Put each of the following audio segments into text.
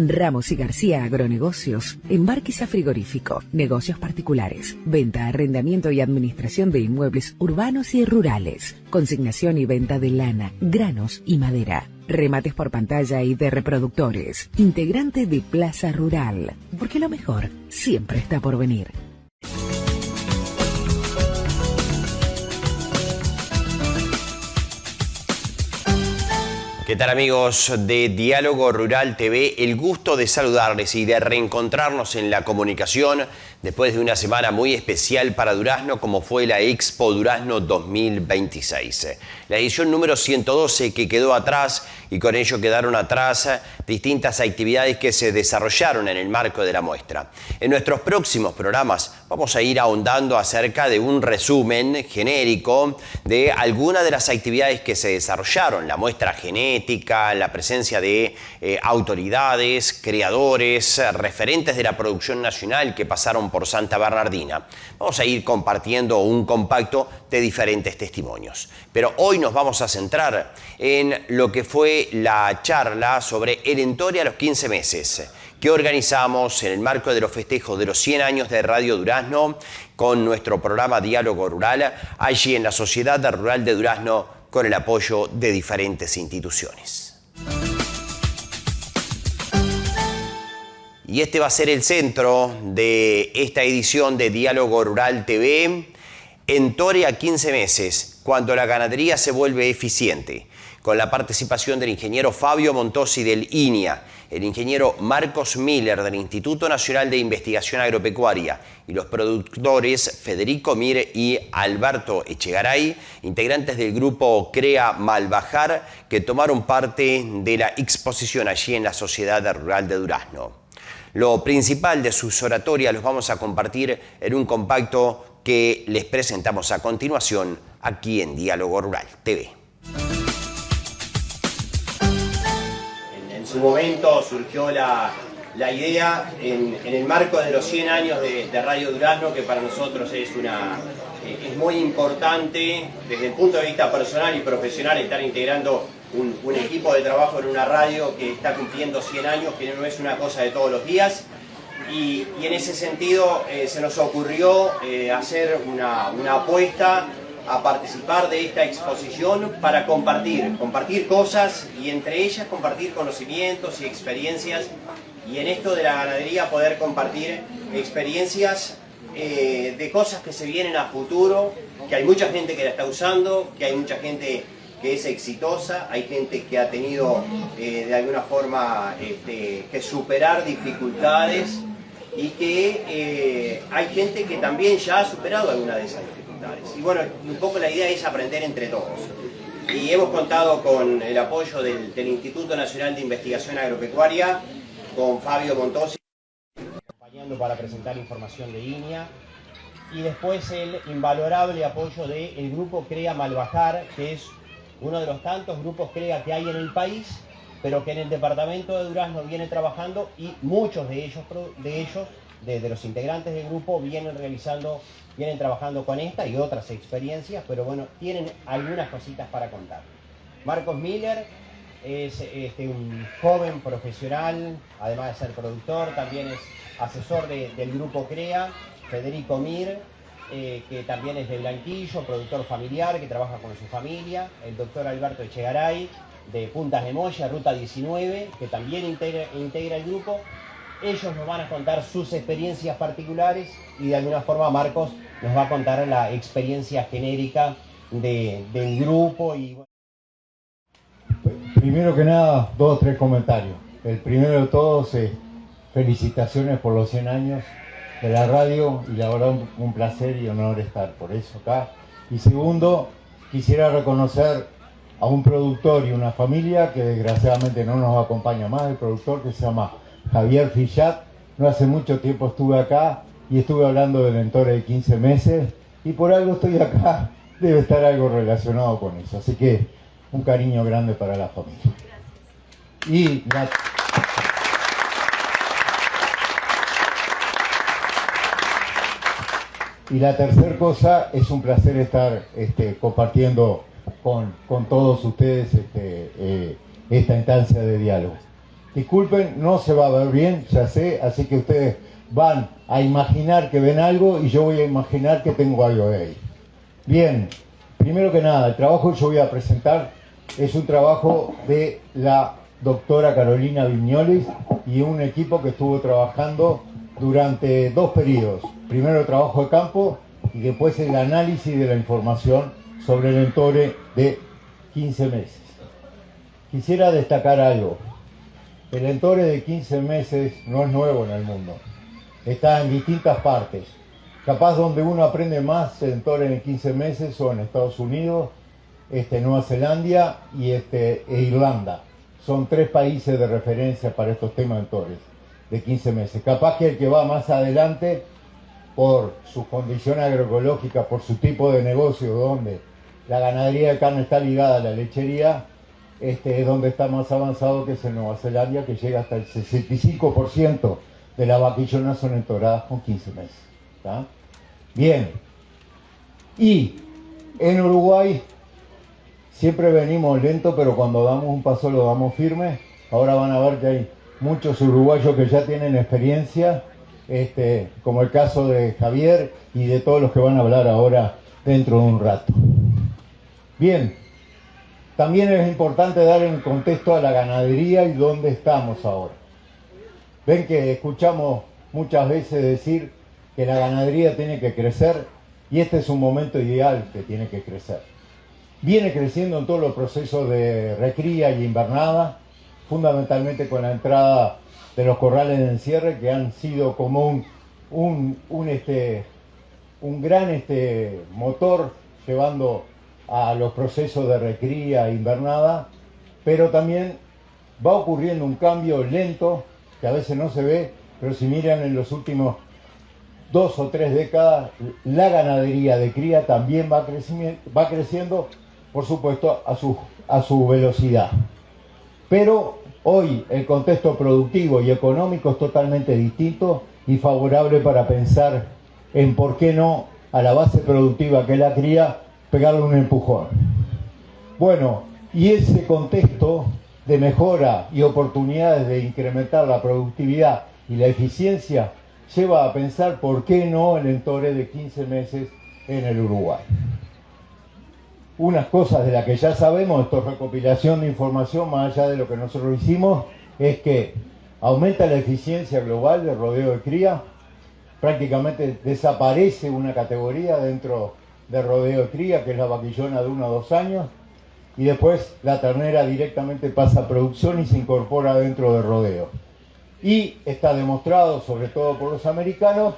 Ramos y García Agronegocios, embarques a frigorífico, negocios particulares, venta, arrendamiento y administración de inmuebles urbanos y rurales, consignación y venta de lana, granos y madera, remates por pantalla y de reproductores, integrante de Plaza Rural, porque lo mejor siempre está por venir. ¿Qué tal, amigos de Diálogo Rural TV? El gusto de saludarles y de reencontrarnos en la comunicación después de una semana muy especial para Durazno, como fue la Expo Durazno 2026. La edición número 112 que quedó atrás, y con ello quedaron atrás distintas actividades que se desarrollaron en el marco de la muestra. En nuestros próximos programas vamos a ir ahondando acerca de un resumen genérico de algunas de las actividades que se desarrollaron, la muestra genética, la presencia de autoridades, creadores, referentes de la producción nacional que pasaron por Santa Bernardina. Vamos a ir compartiendo un compacto de diferentes testimonios. Pero hoy nos vamos a centrar en lo que fue la charla sobre el Entore a los 15 meses que organizamos en el marco de los festejos de los 100 años de Radio Durazno con nuestro programa Diálogo Rural, allí en la Sociedad Rural de Durazno, con el apoyo de diferentes instituciones. Y este va a ser el centro de esta edición de Diálogo Rural TV, Entore a 15 meses, cuando la ganadería se vuelve eficiente, con la participación del ingeniero Fabio Montosi del INIA, el ingeniero Marcos Miller del Instituto Nacional de Investigación Agropecuaria y los productores Federico Mir y Alberto Echegaray, integrantes del grupo CREA Malbajar, que tomaron parte de la exposición allí en la Sociedad Rural de Durazno. Lo principal de sus oratorias los vamos a compartir en un compacto que les presentamos a continuación aquí en Diálogo Rural TV. En su momento surgió la idea en el marco de los 100 años de Radio Durazno, que para nosotros es muy importante desde el punto de vista personal y profesional estar integrando un equipo de trabajo en una radio que está cumpliendo 100 años, que no es una cosa de todos los días. Y en ese sentido se nos ocurrió hacer una apuesta a participar de esta exposición para compartir cosas, y entre ellas compartir conocimientos y experiencias, y en esto de la ganadería poder compartir experiencias de cosas que se vienen a futuro, que hay mucha gente que la está usando, que hay mucha gente que es exitosa, hay gente que ha tenido de alguna forma que superar dificultades, y que hay gente que también ya ha superado alguna de esas dificultades. Y bueno, un poco la idea es aprender entre todos. Y hemos contado con el apoyo del Instituto Nacional de Investigación Agropecuaria, con Fabio Montosi, acompañando para presentar información de INIA, y después el invalorable apoyo del grupo CREA Malbajar, que es uno de los tantos grupos CREA que hay en el país, pero que en el departamento de Durazno viene trabajando, y muchos de ellos, de los integrantes del grupo, vienen trabajando con esta y otras experiencias, pero bueno, tienen algunas cositas para contar. Marcos Miller es un joven profesional, además de ser productor, también es asesor del grupo CREA. Federico Mir, que también es de Blanquillo, productor familiar, que trabaja con su familia. El doctor Alberto Echegaray, de Puntas de Moya, Ruta 19, que también integra el grupo. Ellos nos van a contar sus experiencias particulares, y de alguna forma Marcos nos va a contar la experiencia genérica del grupo. Primero que nada, 2 o 3 comentarios. El primero de todos es felicitaciones por los 100 años de la radio, y la verdad un placer y honor estar por eso acá. Y segundo, quisiera reconocer a un productor y una familia que desgraciadamente no nos acompaña más, el productor, que se llama Javier Fillat. No hace mucho tiempo estuve acá y estuve hablando del Entore de 15 meses, y por algo estoy acá, debe estar algo relacionado con eso. Así que un cariño grande para la familia. Y la tercera cosa, es un placer estar compartiendo con todos ustedes esta instancia de diálogo. Disculpen, no se va a ver bien, ya sé, así que ustedes van a imaginar que ven algo y yo voy a imaginar que tengo algo de ahí. Bien, primero que nada, el trabajo que yo voy a presentar es un trabajo de la doctora Carolina Vignolis y un equipo que estuvo trabajando durante 2 periodos. Primero el trabajo de campo y después el análisis de la información sobre el Entore de 15 meses. Quisiera destacar algo. El Entore de 15 meses no es nuevo en el mundo. Está en distintas partes. Capaz donde uno aprende más el Entore en 15 meses o en Estados Unidos, Nueva Zelanda e Irlanda. Son 3 países de referencia para estos temas de Entores de 15 meses. Capaz que el que va más adelante, por sus condiciones agroecológicas, por su tipo de negocio, donde la ganadería de carne está ligada a la lechería, es donde está más avanzado, que es en Nueva Zelanda, que llega hasta el 65% de las vaquillonas son entoradas con 15 meses. ¿Tá? Bien. Y en Uruguay siempre venimos lento, pero cuando damos un paso lo damos firme. Ahora van a ver que hay muchos uruguayos que ya tienen experiencia, como el caso de Javier y de todos los que van a hablar ahora dentro de un rato. Bien. También es importante dar un contexto a la ganadería y dónde estamos ahora. Ven que escuchamos muchas veces decir que la ganadería tiene que crecer y este es un momento ideal que tiene que crecer. Viene creciendo en todos los procesos de recría y invernada, fundamentalmente con la entrada de los corrales de encierre, que han sido como un gran motor llevando a los procesos de recría e invernada, pero también va ocurriendo un cambio lento, que a veces no se ve, pero si miran en los últimos 2 o 3 décadas, la ganadería de cría también va creciendo, por supuesto, a su velocidad. Pero hoy el contexto productivo y económico es totalmente distinto y favorable para pensar en por qué no a la base productiva que es la cría, pegarle un empujón. Bueno, y ese contexto de mejora y oportunidades de incrementar la productividad y la eficiencia lleva a pensar por qué no el Entore de 15 meses en el Uruguay. Unas cosas de las que ya sabemos, esto es recopilación de información más allá de lo que nosotros hicimos, es que aumenta la eficiencia global del rodeo de cría, prácticamente desaparece una categoría dentro de rodeo de cría, que es la vaquillona de 1 a 2 años, y después la ternera directamente pasa a producción y se incorpora dentro del rodeo. Y está demostrado, sobre todo por los americanos,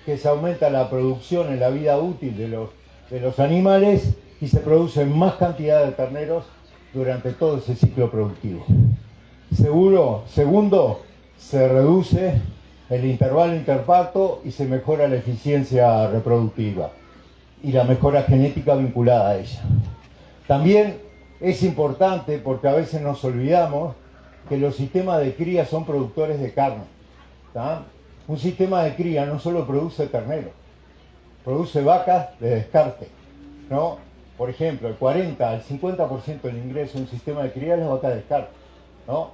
que se aumenta la producción en la vida útil de los animales y se producen más cantidad de terneros durante todo ese ciclo productivo. Segundo, se reduce el intervalo interparto y se mejora la eficiencia reproductiva y la mejora genética vinculada a ella. También es importante, porque a veces nos olvidamos, que los sistemas de cría son productores de carne. ¿Tá? Un sistema de cría no solo produce terneros, produce vacas de descarte, ¿no? Por ejemplo, el 40 al 50% del ingreso de un sistema de cría es la vaca de descarte, ¿no?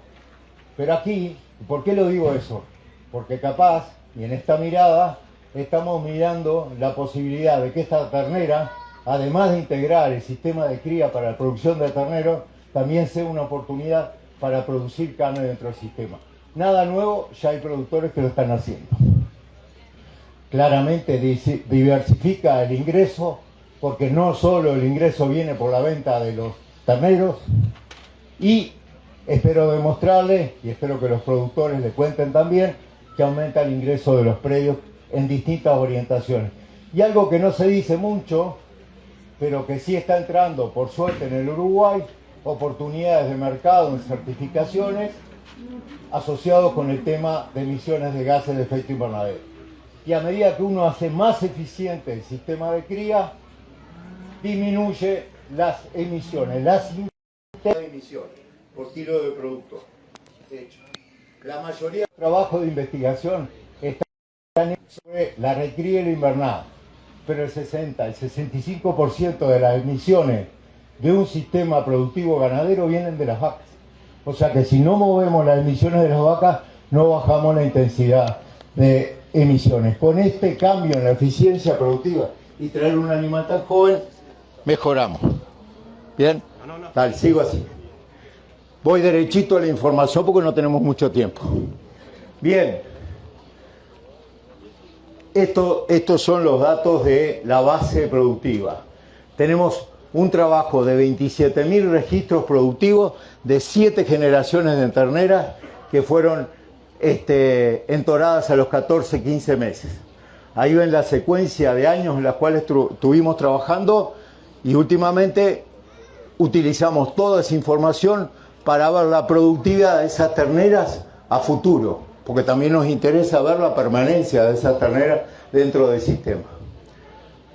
Pero aquí, ¿por qué lo digo eso? Porque capaz, y en esta mirada, estamos mirando la posibilidad de que esta ternera, además de integrar el sistema de cría para la producción de terneros, también sea una oportunidad para producir carne dentro del sistema. Nada nuevo, ya hay productores que lo están haciendo. Claramente diversifica el ingreso, porque no solo el ingreso viene por la venta de los terneros, y espero demostrarles, y espero que los productores le cuenten también, que aumenta el ingreso de los predios en distintas orientaciones. Y algo que no se dice mucho, pero que sí está entrando, por suerte, en el Uruguay, oportunidades de mercado en certificaciones asociados con el tema de emisiones de gases de efecto invernadero. Y a medida que uno hace más eficiente el sistema de cría, disminuye las emisiones, las emisiones por kilo de producto. De hecho, la mayoría del trabajo de investigación está sobre la recría y la invernada, pero el 65% de las emisiones de un sistema productivo ganadero vienen de las vacas. O sea que si no movemos las emisiones de las vacas, no bajamos la intensidad de emisiones. Con este cambio en la eficiencia productiva y traer un animal tan joven, mejoramos. ¿Bien? Dale, sigo así. Voy derechito a la información porque no tenemos mucho tiempo. Bien. Estos son los datos de la base productiva. Tenemos un trabajo de 27.000 registros productivos de 7 generaciones de terneras que fueron entoradas a los 14, 15 meses. Ahí ven la secuencia de años en las cuales estuvimos trabajando y últimamente utilizamos toda esa información para ver la productividad de esas terneras a futuro, porque también nos interesa ver la permanencia de esas terneras dentro del sistema,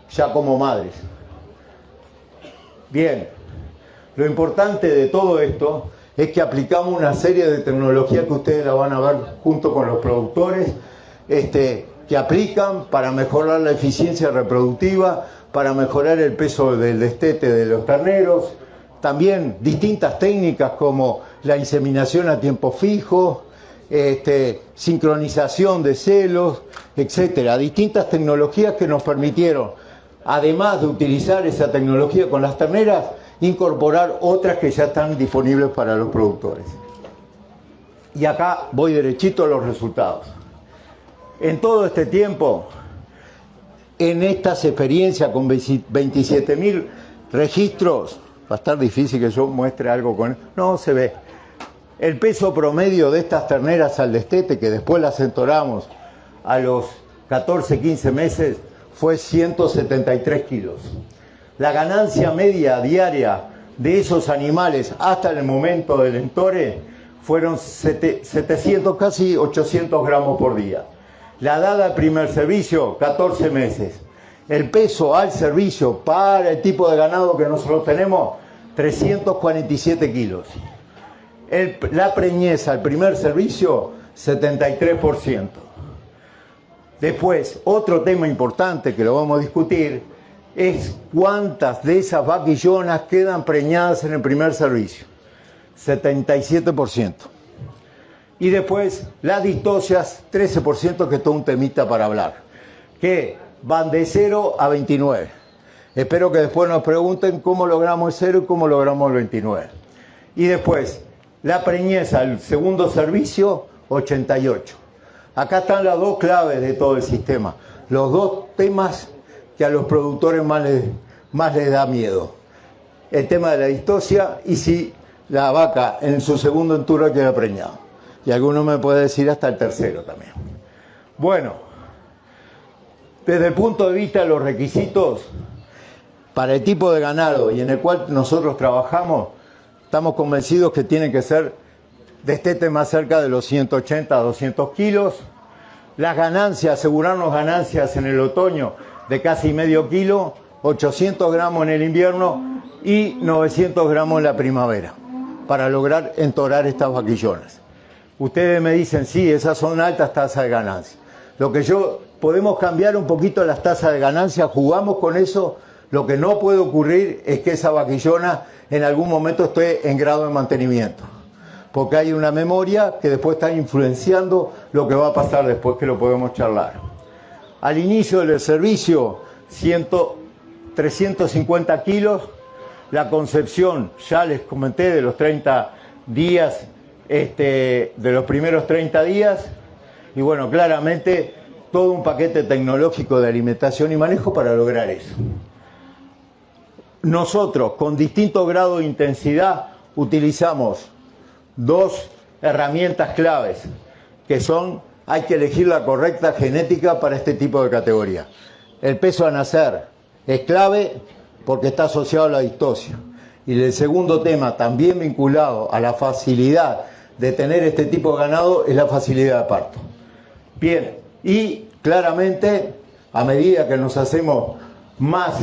ya como madres. Bien, lo importante de todo esto es que aplicamos una serie de tecnologías que ustedes la van a ver junto con los productores, que aplican para mejorar la eficiencia reproductiva, para mejorar el peso del destete de los terneros, también distintas técnicas como la inseminación a tiempo fijo, sincronización de celos, etcétera. Distintas tecnologías que nos permitieron, además de utilizar esa tecnología con las terneras, incorporar otras que ya están disponibles para los productores. Y acá voy derechito a los resultados. En todo este tiempo, en estas experiencias con 27.000 registros, va a estar difícil que yo muestre algo con... No, se ve. El peso promedio de estas terneras al destete, que después las entoramos a los 14, 15 meses, fue 173 kilos. La ganancia media diaria de esos animales hasta el momento del entore fueron 700, casi 800 gramos por día. La dada al primer servicio, 14 meses. El peso al servicio para el tipo de ganado que nosotros tenemos, 347 kilos. La preñez al primer servicio, 73%. Después, otro tema importante que lo vamos a discutir es cuántas de esas vaquillonas quedan preñadas en el primer servicio. 77%. Y después, las distocias, 13%, que es todo un temita para hablar, que van de 0 a 29. Espero que después nos pregunten cómo logramos el 0 y cómo logramos el 29. Y después, la preñez al segundo servicio, 88. Acá están las dos claves de todo el sistema. Los dos temas que a los productores más les da miedo. El tema de la distocia y si la vaca en su segundo enturo queda preñada. Y alguno me puede decir hasta el tercero también. Bueno, desde el punto de vista de los requisitos, para el tipo de ganado y en el cual nosotros trabajamos, estamos convencidos que tienen que ser destetes más cerca de los 180 a 200 kilos. Las ganancias, asegurarnos ganancias en el otoño de casi medio kilo, 800 gramos en el invierno y 900 gramos en la primavera, para lograr entorar estas vaquillonas. Ustedes me dicen, sí, esas son altas tasas de ganancia. Podemos cambiar un poquito las tasas de ganancia, jugamos con eso. Lo que no puede ocurrir es que esa vaquillona en algún momento esté en grado de mantenimiento, porque hay una memoria que después está influenciando lo que va a pasar después, que lo podemos charlar. Al inicio del servicio, 350 kilos. La concepción, ya les comenté, de los 30 días, de los primeros 30 días. Y bueno, claramente todo un paquete tecnológico de alimentación y manejo para lograr eso. Nosotros, con distinto grado de intensidad, utilizamos dos herramientas claves, que son, hay que elegir la correcta genética para este tipo de categoría. El peso a nacer es clave porque está asociado a la distocia. Y el segundo tema, también vinculado a la facilidad de tener este tipo de ganado, es la facilidad de parto. Bien, y claramente, a medida que nos hacemos más,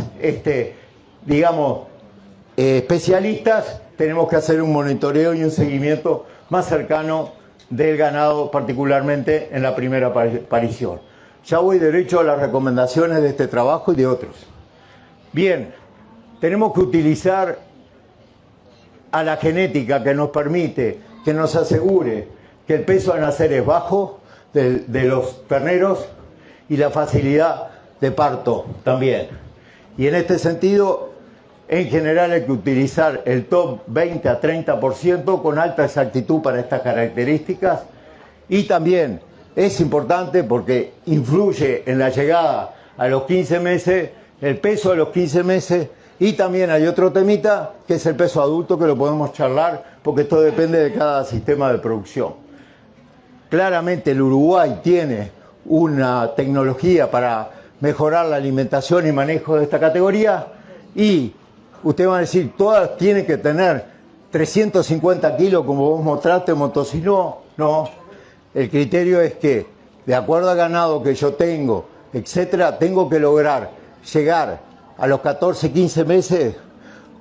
especialistas, tenemos que hacer un monitoreo y un seguimiento más cercano del ganado, particularmente en la primera aparición. Ya voy derecho a las recomendaciones de este trabajo y de otros. Bien, tenemos que utilizar a la genética que nos permite que nos asegure que el peso al nacer es bajo de los terneros y la facilidad de parto también. Y en este sentido, en general hay que utilizar el top 20 a 30% con alta exactitud para estas características. Y también es importante porque influye en la llegada a los 15 meses, el peso a los 15 meses, y también hay otro temita que es el peso adulto, que lo podemos charlar porque esto depende de cada sistema de producción. Claramente el Uruguay tiene una tecnología para mejorar la alimentación y manejo de esta categoría, y ustedes van a decir, todas tienen que tener 350 kilos como vos mostraste, Motosino. No, el criterio es que, de acuerdo al ganado que yo tengo, etcétera, tengo que lograr llegar a los 14, 15 meses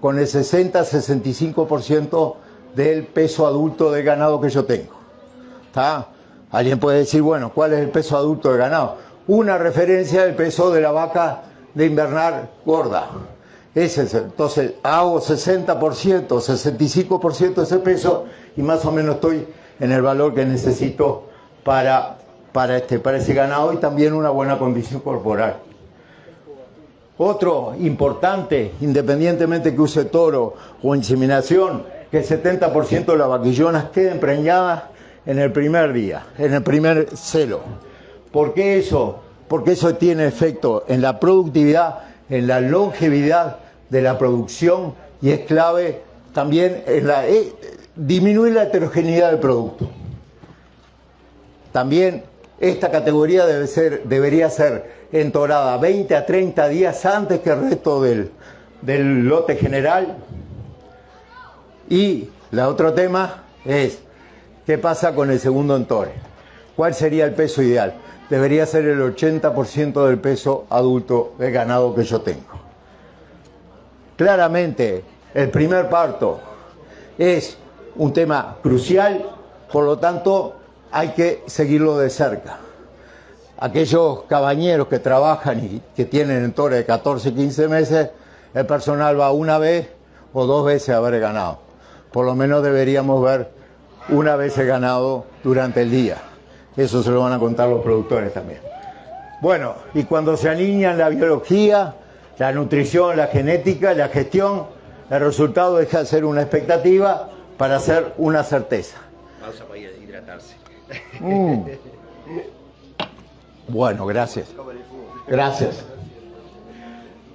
con el 60-65% del peso adulto del ganado que yo tengo. ¿Está? Alguien puede decir, bueno, ¿cuál es el peso adulto del ganado? Una referencia del peso de la vaca de invernar gorda. Ese es, entonces hago 60%, 65% de ese peso y más o menos estoy en el valor que necesito para ese ganado, y también una buena condición corporal. Otro importante, independientemente que use toro o inseminación, que el 70% de las vaquillonas queden preñadas en el primer día, en el primer celo. ¿Por qué eso? Porque eso tiene efecto en la productividad, en la longevidad de la producción, y es clave también en disminuir la heterogeneidad del producto. También esta categoría debería ser entorada 20 a 30 días antes que el resto del lote general. Y el otro tema es, ¿qué pasa con el segundo entore? ¿Cuál sería el peso ideal? Debería ser el 80% del peso adulto del ganado que yo tengo. Claramente, el primer parto es un tema crucial, por lo tanto, hay que seguirlo de cerca. Aquellos cabañeros que trabajan y que tienen entores de 14, 15 meses, el personal va una vez o dos veces a ver el ganado. Por lo menos deberíamos ver una vez el ganado durante el día. Eso se lo van a contar los productores también. Bueno, y cuando se alinean la biología, la nutrición, la genética, la gestión, el resultado deja de ser una expectativa para ser una certeza. Pausa para hidratarse. Bueno, gracias. Gracias.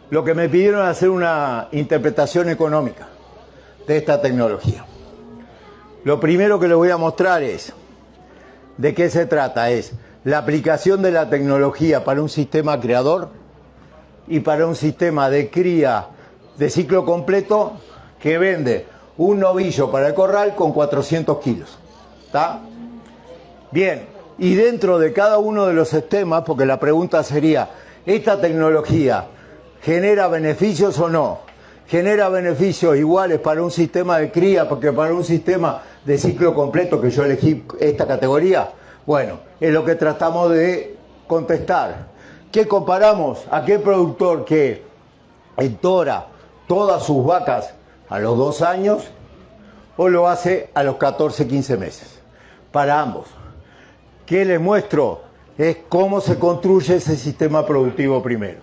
Lo que me pidieron es hacer una interpretación económica de esta tecnología. Lo primero que les voy a mostrar es de qué se trata. Es la aplicación de la tecnología para un sistema creador y para un sistema de cría de ciclo completo que vende un novillo para el corral con 400 kilos. ¿Está? Bien, y dentro de cada uno de los sistemas, porque la pregunta sería, ¿esta tecnología genera beneficios o no? ¿Genera beneficios iguales para un sistema de cría porque para un sistema de ciclo completo, que yo elegí esta categoría? Bueno, es lo que tratamos de contestar. ¿Qué comparamos? Aquel productor que entora todas sus vacas a los 2 años o lo hace a los 14, 15 meses. Para ambos. ¿Qué les muestro? Es cómo se construye ese sistema productivo primero.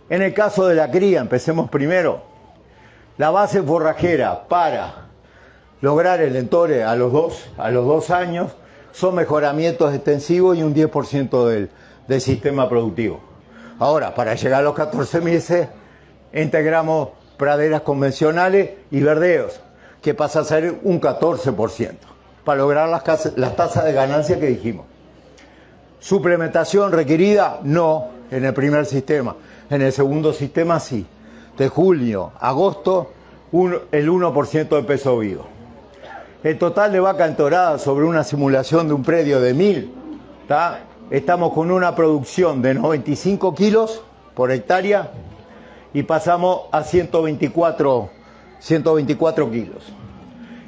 En el caso de la cría, empecemos primero. La base forrajera para lograr el entore a los 2 años son mejoramientos extensivos y un 10% del sistema productivo. Ahora, para llegar a los 14 meses, integramos praderas convencionales y verdeos, que pasa a ser un 14%, para lograr las tasas de ganancia que dijimos. ¿Suplementación requerida? No, en el primer sistema. En el segundo sistema sí. De julio a agosto, el 1% de peso vivo. El total de vaca entorada sobre una simulación de un predio de 1000, ¿tá? Estamos con una producción de 95 kilos por hectárea y pasamos a 124 kilos.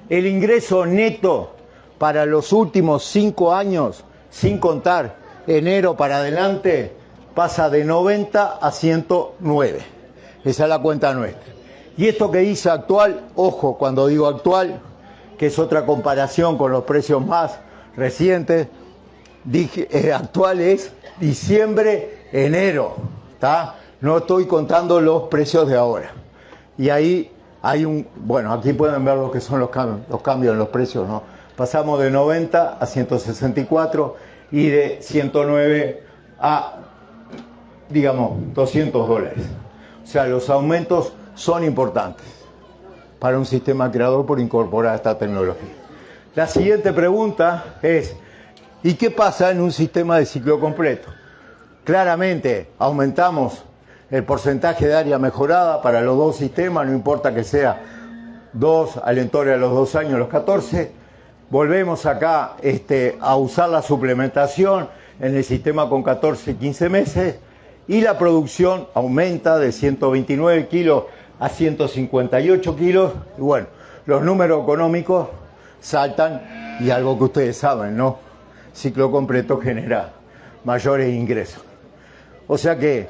El ingreso neto para los últimos 5 años, sin contar enero para adelante, pasa de 90 a 109. Esa es la cuenta nuestra. Y esto que dice actual, ojo, cuando digo actual, que es otra comparación con los precios más recientes, actual es diciembre, enero, ¿tá? No estoy contando los precios de ahora. Y ahí hay bueno, aquí pueden ver lo que son los cambios en los precios, ¿no? Pasamos de 90 a 164 y de 109 a, digamos, $200. O sea, los aumentos son importantes para un sistema creador por incorporar esta tecnología. La siguiente pregunta es, ¿y qué pasa en un sistema de ciclo completo? Claramente aumentamos el porcentaje de área mejorada para los dos sistemas, no importa que sea 2 alentores a los 2 años, los 14. Volvemos acá a usar la suplementación en el sistema con 14 y 15 meses y la producción aumenta de 129 kilos a 158 kilos. Y bueno, los números económicos saltan y algo que ustedes saben, ¿no? Ciclo completo genera mayores ingresos. O sea que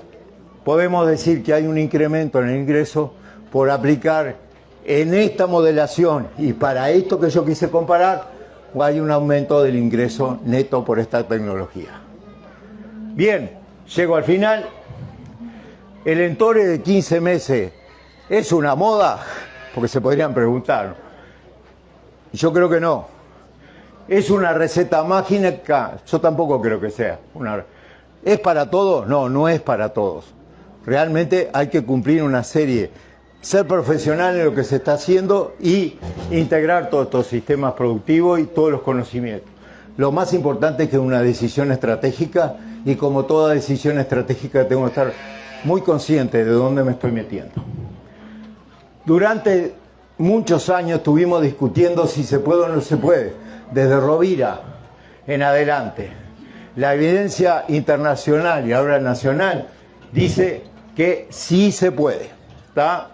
podemos decir que hay un incremento en el ingreso por aplicar en esta modelación y para esto que yo quise comparar, hay un aumento del ingreso neto por esta tecnología. Bien, llego al final. ¿El Entore de 15 meses es una moda? Porque se podrían preguntar. Yo creo que no. ¿Es una receta mágica? Yo tampoco creo que sea. ¿Es para todos? No, no es para todos. Realmente hay que cumplir una serie, ser profesional en lo que se está haciendo y integrar todos estos sistemas productivos y todos los conocimientos. Lo más importante es que es una decisión estratégica y como toda decisión estratégica tengo que estar muy consciente de dónde me estoy metiendo. Durante muchos años estuvimos discutiendo si se puede o no se puede, desde Rovira en adelante. La evidencia internacional y ahora nacional dice que sí se puede, ¿tá?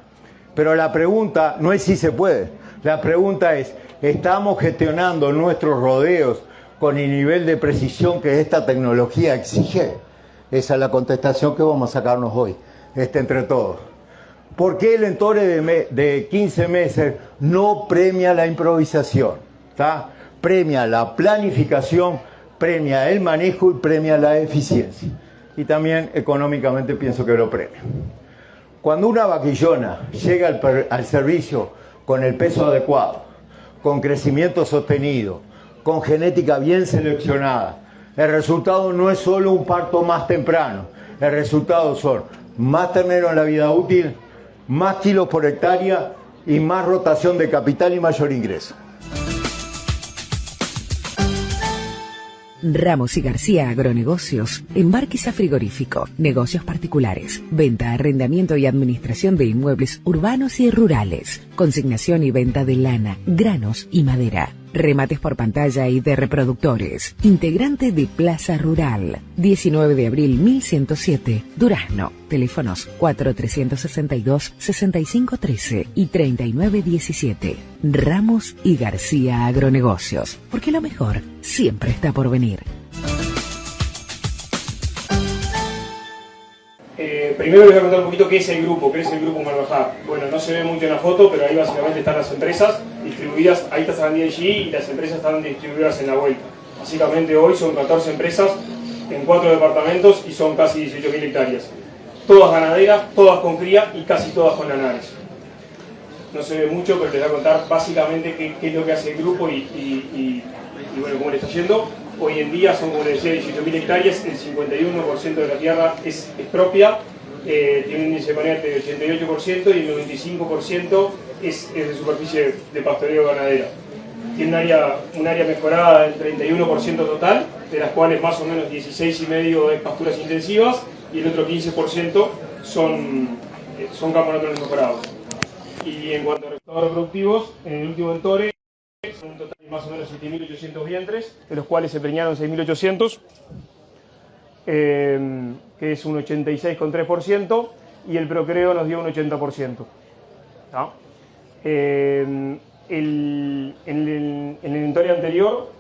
Pero la pregunta no es si se puede, la pregunta es, ¿estamos gestionando nuestros rodeos con el nivel de precisión que esta tecnología exige? Esa es la contestación que vamos a sacarnos hoy, entre todos. ¿Por qué el Entore de 15 meses no premia la improvisación? ¿Tá? Premia la planificación, premia el manejo y premia la eficiencia. Y también económicamente pienso que lo premia. Cuando una vaquillona llega al servicio con el peso adecuado, con crecimiento sostenido, con genética bien seleccionada, el resultado no es solo un parto más temprano, el resultado son más terneros en la vida útil, más kilos por hectárea y más rotación de capital y mayor ingreso. Ramos y García Agronegocios, Embarquiza Frigorífico, negocios particulares, venta, arrendamiento y administración de inmuebles urbanos y rurales, consignación y venta de lana, granos y madera, remates por pantalla y de reproductores, integrante de Plaza Rural, 19 de abril 1107, Durazno, teléfonos 4362-6513 y 3917. Ramos y García Agronegocios, porque lo mejor siempre está por venir. Primero les voy a contar un poquito qué es el grupo Marvajá. Bueno, no se ve mucho en la foto, pero ahí básicamente están las empresas distribuidas, ahí está Sarandí allí y las empresas están distribuidas en la vuelta. Básicamente hoy son 14 empresas en 4 departamentos y son casi 18.000 hectáreas. Todas ganaderas, todas con cría y casi todas con lanares. No se ve mucho, pero les voy a contar básicamente qué es lo que hace el grupo y bueno, cómo le está yendo. Hoy en día son, como les decía, 18.000 hectáreas, el 51% de la tierra es propia, tiene un índice de manerte del 88% y el 95% es de superficie de pastoreo ganadera. Tiene un área mejorada del 31% total, de las cuales más o menos 16,5% es pasturas intensivas y el otro 15% son campos naturales mejorados. Y en cuanto a resultados reproductivos, en el último Entore son un total de más o menos 7.800 vientres, de los cuales se preñaron 6.800, que es un 86,3%, y el procreo nos dio un 80%. ¿No? En el Entore anterior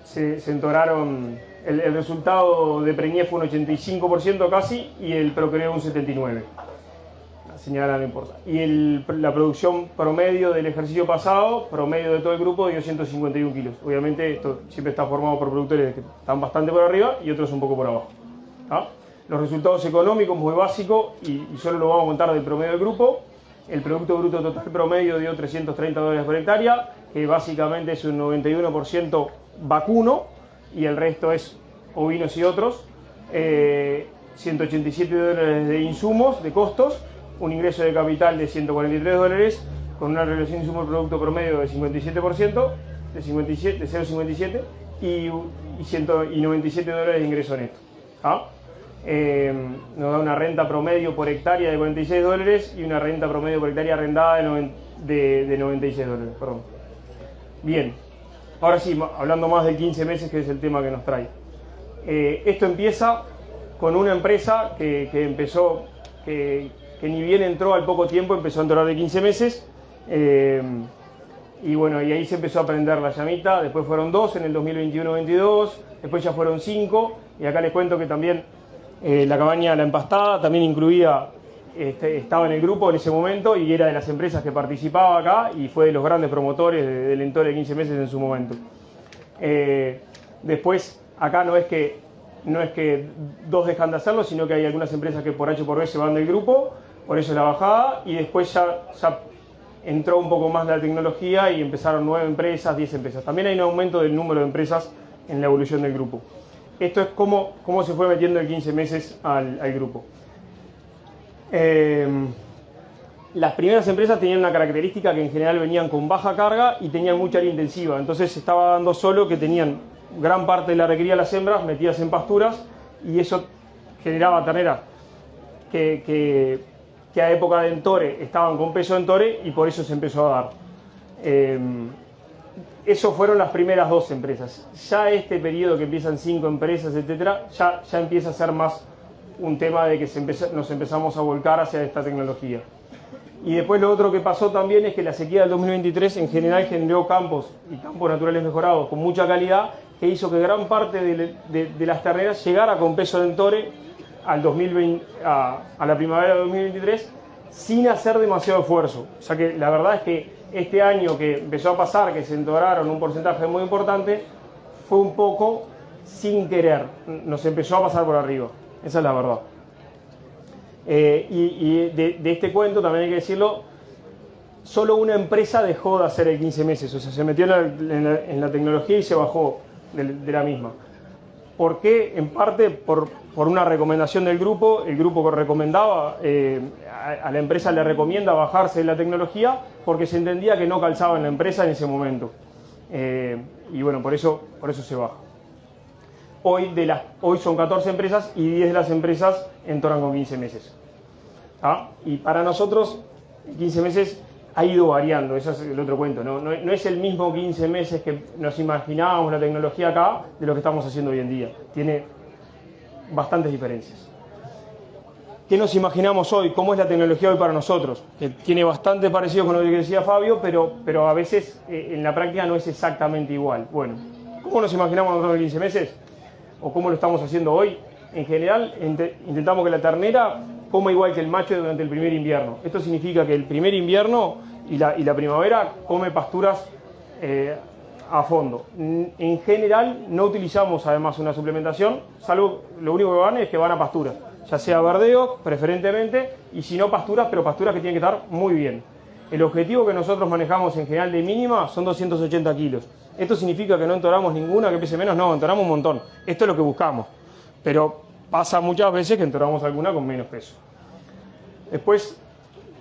se entoraron, el resultado de preñez fue un 85% casi, y el procreo un 79%. señalar no importa. Y la producción promedio del ejercicio pasado, promedio de todo el grupo, dio 151 kilos. Obviamente esto siempre está formado por productores que están bastante por arriba y otros un poco por abajo. ¿Ah? Los resultados económicos, muy básicos, y solo lo vamos a contar del promedio del grupo. El Producto Bruto Total promedio dio $330 por hectárea, que básicamente es un 91% vacuno, y el resto es ovinos y otros. $187 de insumos, de costos, un ingreso de capital de $143, con una relación insumo-producto promedio de 57%, de 0,57, y $97 de ingreso neto. ¿Ah? Nos da una renta promedio por hectárea de $46 y una renta promedio por hectárea arrendada de $96. Perdón. Bien, ahora sí, hablando más de 15 meses, que es el tema que nos trae. Esto empieza con una empresa que empezó, que ni bien entró al poco tiempo, empezó a entrar de 15 meses. Y bueno, y ahí se empezó a prender la llamita. Después fueron 2 en el 2021-22, después ya fueron 5. Y acá les cuento que también la cabaña La Empastada también incluía, estaba en el grupo en ese momento y era de las empresas que participaba acá y fue de los grandes promotores del Entore de 15 meses en su momento. Después, acá no es que 2 dejan de hacerlo, sino que hay algunas empresas que por H por B se van del grupo, por eso es la bajada, y después ya entró un poco más la tecnología y empezaron 9 empresas, 10 empresas. También hay un aumento del número de empresas en la evolución del grupo. Esto es cómo se fue metiendo en 15 meses al grupo. Las primeras empresas tenían una característica que en general venían con baja carga y tenían mucha área intensiva, entonces se estaba dando solo que tenían gran parte de la requería de las hembras metidas en pasturas y eso generaba terneras que a época de entore estaban con peso de entore y por eso se empezó a dar. Eso fueron las primeras 2 empresas. Ya este periodo que empiezan 5 empresas, etcétera, ya empieza a ser más un tema de que nos empezamos a volcar hacia esta tecnología. Y después lo otro que pasó también es que la sequía del 2023 en general generó campos y campos naturales mejorados con mucha calidad, que hizo que gran parte de las terneras llegara con peso de entore a la primavera de 2023 sin hacer demasiado esfuerzo. O sea que la verdad es que este año que empezó a pasar, que se entoraron un porcentaje muy importante, fue un poco sin querer, nos empezó a pasar por arriba, esa es la verdad. Y de este cuento también hay que decirlo, solo una empresa dejó de hacer el 15 meses, o sea, se metió en la tecnología y se bajó de la misma. ¿Por qué? En parte por una recomendación del grupo. El grupo recomendaba, a la empresa le recomienda bajarse de la tecnología porque se entendía que no calzaba en la empresa en ese momento. Y bueno, por eso se baja. Hoy son 14 empresas y 10 de las empresas entoran con 15 meses. ¿Ah? Y para nosotros, 15 meses ha ido variando, ese es el otro cuento. No es el mismo 15 meses que nos imaginábamos la tecnología acá de lo que estamos haciendo hoy en día. Tiene bastantes diferencias. ¿Qué nos imaginamos hoy? ¿Cómo es la tecnología hoy para nosotros? Que tiene bastante parecido con lo que decía Fabio, pero a veces en la práctica no es exactamente igual. Bueno, ¿cómo nos imaginamos nosotros en 15 meses? ¿O cómo lo estamos haciendo hoy? En general, intentamos que la ternera coma igual que el macho durante el primer invierno. Esto significa que el primer invierno y la primavera come pasturas a fondo. En general no utilizamos además una suplementación, salvo lo único que van es que van a pasturas, ya sea verdeo preferentemente, y si no pasturas, pero pasturas que tienen que estar muy bien. El objetivo que nosotros manejamos en general de mínima son 280 kilos. Esto significa que no entoramos ninguna que pese menos, no, entoramos un montón. Esto es lo que buscamos, pero pasa muchas veces que entoramos alguna con menos peso. Después,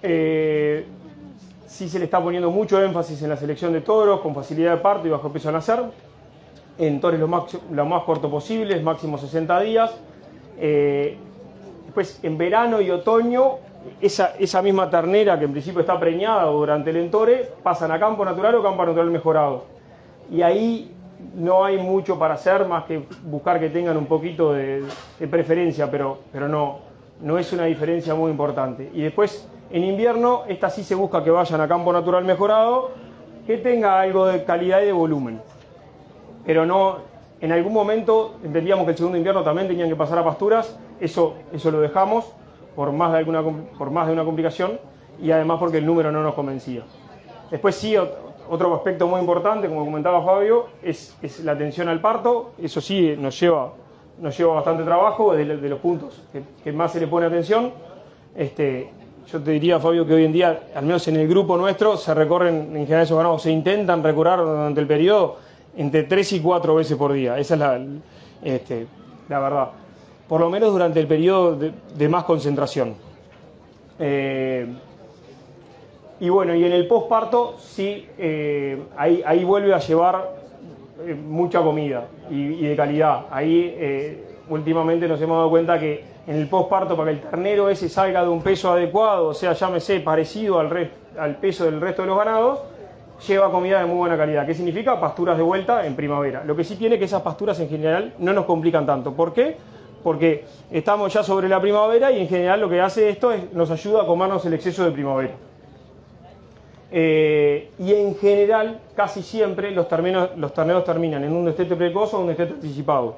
sí se le está poniendo mucho énfasis en la selección de toros con facilidad de parto y bajo peso al nacer. En tores lo más corto posible, máximo 60 días. Después, en verano y otoño, esa misma ternera que en principio está preñada durante el entore, pasan a campo natural o campo natural mejorado. Y ahí no hay mucho para hacer más que buscar que tengan un poquito de preferencia, pero no es una diferencia muy importante. Y después, en invierno, esta sí se busca que vayan a campo natural mejorado, que tenga algo de calidad y de volumen. Pero no, en algún momento entendíamos que el segundo invierno también tenían que pasar a pasturas, eso lo dejamos, por más de una complicación y además porque el número no nos convencía. Después sí, otro aspecto muy importante, como comentaba Fabio, es la atención al parto. Eso sí nos lleva bastante trabajo, de los puntos que más se le pone atención. Yo te diría, Fabio, que hoy en día, al menos en el grupo nuestro, se recorren, en general esos ganados, se intentan recurar durante el periodo entre 3 y 4 veces por día. Esa es la verdad. Por lo menos durante el periodo de más concentración. Y bueno, y en el posparto sí, ahí vuelve a llevar mucha comida y de calidad. Ahí últimamente nos hemos dado cuenta que en el posparto, para que el ternero ese salga de un peso adecuado, o sea, llámese parecido al peso del resto de los ganados, lleva comida de muy buena calidad. ¿Qué significa? Pasturas de vuelta en primavera. Lo que sí tiene que esas pasturas en general no nos complican tanto. ¿Por qué? Porque estamos ya sobre la primavera y en general lo que hace esto es nos ayuda a comernos el exceso de primavera. Y en general, casi siempre, los terneros terminan en un destete precoz o un destete anticipado.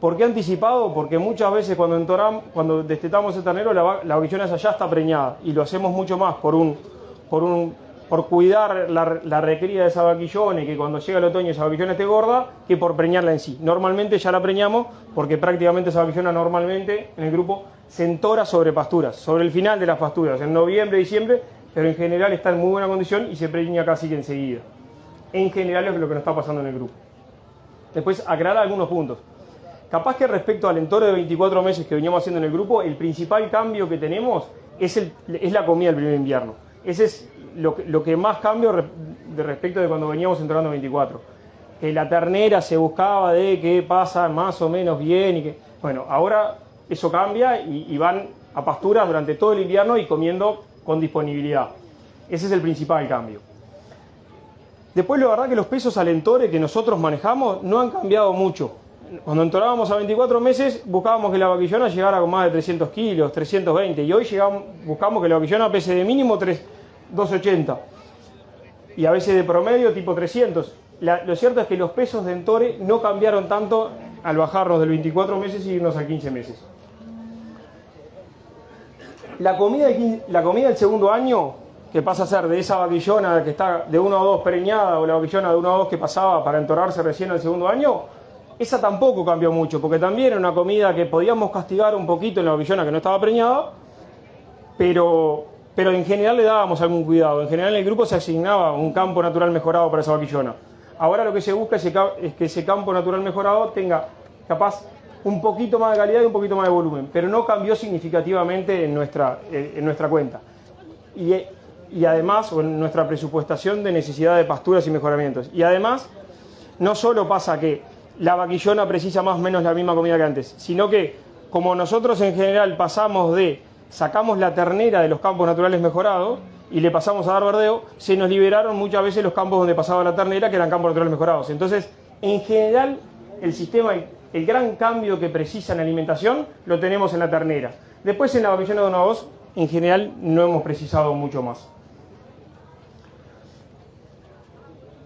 ¿Por qué anticipado? Porque muchas veces cuando destetamos el ternero, la vaquillona esa ya está preñada y lo hacemos mucho más por cuidar la recría de esa vaquillona y que cuando llega el otoño esa vaquillona esté gorda, que por preñarla en sí. Normalmente ya la preñamos porque prácticamente esa vaquillona normalmente en el grupo se entora sobre pasturas, sobre el final de las pasturas, en noviembre, diciembre, pero en general está en muy buena condición y se preña casi que enseguida. En general es lo que nos está pasando en el grupo. Después aclarar algunos puntos. Capaz que respecto al entoro de 24 meses que veníamos haciendo en el grupo, el principal cambio que tenemos es la comida del primer invierno. Ese es lo que más cambio de respecto de cuando veníamos entorando 24. Que la ternera se buscaba de que pasa más o menos bien y que... Bueno, ahora eso cambia y van a pasturas durante todo el invierno y comiendo con disponibilidad. Ese es el principal cambio. Después, la verdad que los pesos al entore que nosotros manejamos no han cambiado mucho. Cuando entorábamos a 24 meses, buscábamos que la vaquillona llegara con más de 300 kilos, 320, y hoy buscamos que la vaquillona pese de mínimo 280, y a veces de promedio tipo 300. Lo cierto es que los pesos de entore no cambiaron tanto al bajarnos del 24 meses y irnos a 15 meses. La comida del segundo año, que pasa a ser de esa vaquillona que está de 1 a 2 preñada o la vaquillona de 1 a 2 que pasaba para entorarse recién al segundo año, esa tampoco cambió mucho, porque también era una comida que podíamos castigar un poquito en la vaquillona que no estaba preñada, pero en general le dábamos algún cuidado. En general en el grupo se asignaba un campo natural mejorado para esa vaquillona. Ahora lo que se busca es que ese campo natural mejorado tenga capaz un poquito más de calidad y un poquito más de volumen, pero no cambió significativamente en nuestra cuenta. Y además, o en nuestra presupuestación de necesidad de pasturas y mejoramientos. Y además, no solo pasa que la vaquillona precisa más o menos la misma comida que antes, sino que como nosotros en general sacamos la ternera de los campos naturales mejorados y le pasamos a dar verdeo, se nos liberaron muchas veces los campos donde pasaba la ternera, que eran campos naturales mejorados. Entonces, en general, el sistema, el gran cambio que precisa en alimentación, lo tenemos en la ternera. Después, en la vaquillona de 1 a 2, en general, no hemos precisado mucho más.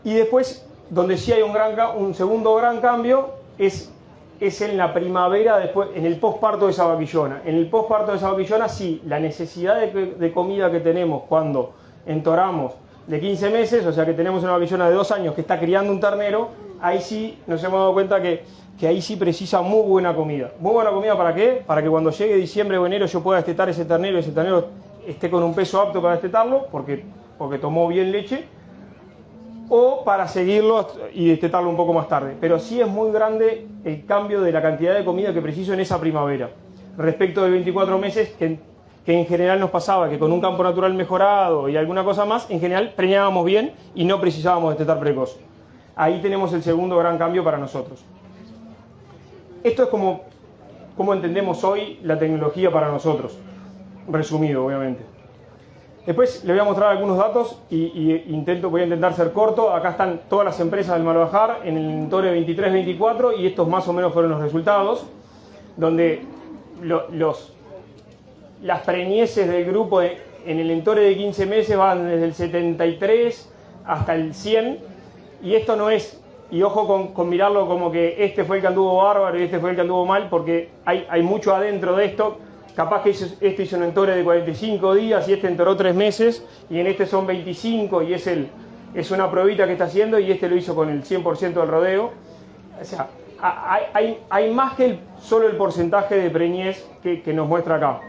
Y después, donde sí hay un segundo gran cambio, es en la primavera, después, en el posparto de esa vaquillona. En el posparto de esa vaquillona, sí, la necesidad de comida que tenemos cuando entoramos de 15 meses, o sea que tenemos una vaquillona de 2 años que está criando un ternero, ahí sí nos hemos dado cuenta que ahí sí precisa muy buena comida. ¿Muy buena comida para qué? Para que cuando llegue diciembre o enero yo pueda destetar ese ternero y ese ternero esté con un peso apto para destetarlo, porque tomó bien leche, o para seguirlo y destetarlo un poco más tarde. Pero sí es muy grande el cambio de la cantidad de comida que preciso en esa primavera. Respecto de 24 meses, que en general nos pasaba que con un campo natural mejorado y alguna cosa más, en general preñábamos bien y no precisábamos destetar precoz. Ahí tenemos el segundo gran cambio para nosotros. Esto es como entendemos hoy la tecnología para nosotros, resumido obviamente. Después les voy a mostrar algunos datos y voy a intentar ser corto. Acá están todas las empresas del Malbajar en el entore 23-24 y estos más o menos fueron los resultados, donde las preñeces del grupo en el entore de 15 meses van desde el 73 hasta el 100, y esto no es, y ojo con mirarlo como que este fue el que anduvo bárbaro y este fue el que anduvo mal, porque hay mucho adentro de esto capaz que este hizo un entore de 45 días y este entoró 3 meses, y en este son 25 y es una pruebita que está haciendo, y este lo hizo con el 100% del rodeo. O sea, hay más que solo el porcentaje de preñez que nos muestra acá.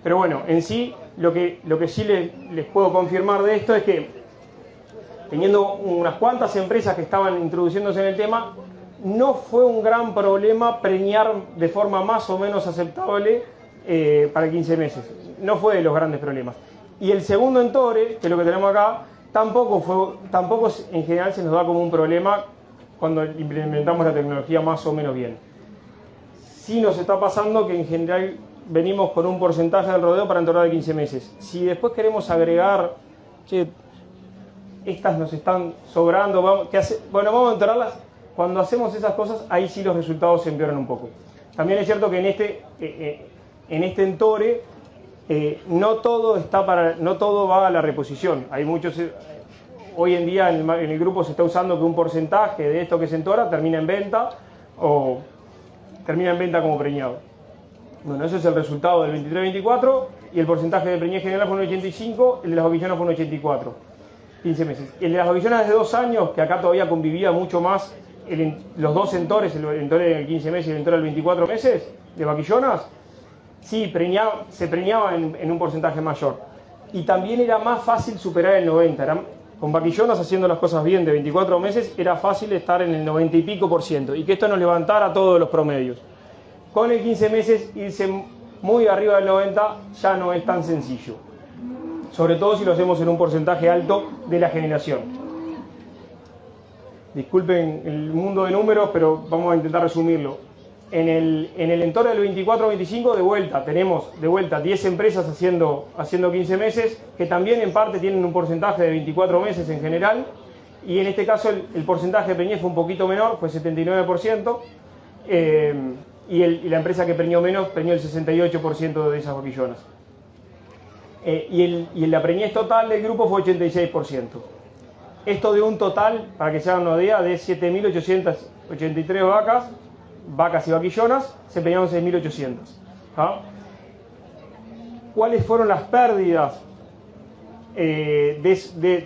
Pero bueno, en sí, lo que sí les puedo confirmar de esto es que, teniendo unas cuantas empresas que estaban introduciéndose en el tema, no fue un gran problema preñar de forma más o menos aceptable para 15 meses. No fue de los grandes problemas. Y el segundo entore, que es lo que tenemos acá, tampoco en general se nos da como un problema cuando implementamos la tecnología más o menos bien. Sí nos está pasando que en general venimos con un porcentaje del rodeo para entorar de 15 meses. Si después queremos agregar, che, estas nos están sobrando, vamos a entorarlas. Cuando hacemos esas cosas, ahí sí los resultados se empeoran un poco. También es cierto que en este entore no todo va a la reposición. Hay muchos, hoy en día en el grupo se está usando que un porcentaje de esto que se entora termina en venta o termina en venta como preñado. Bueno, ese es el resultado del 23-24 y el porcentaje de preñez general fue un 85, el de las vaquillonas fue un 84, 15 meses. El de las vaquillonas de 2 años, que acá todavía convivía mucho más los dos entores, el entore del 15 meses y el entore del 24 meses de vaquillonas, sí, se preñaba en un porcentaje mayor. Y también era más fácil superar el 90. Con vaquillonas haciendo las cosas bien de 24 meses era fácil estar en el 90 y pico % y que esto nos levantara todos los promedios. Con el 15 meses irse muy arriba del 90 ya no es tan sencillo. Sobre todo si lo hacemos en un porcentaje alto de la generación. Disculpen el mundo de números, pero vamos a intentar resumirlo. En el entorno del 24-25 tenemos 10 empresas haciendo 15 meses, que también en parte tienen un porcentaje de 24 meses en general, y en este caso el porcentaje de preñez fue un poquito menor, fue 79%, y la empresa que preñó menos preñó el 68% de esas vaquillonas. Y la preñez total del grupo fue 86%. Esto de un total, para que se hagan una idea, de 7.883 vacas y vaquillonas, se preñaron 6.800. ¿Ah? ¿Cuáles fueron las pérdidas de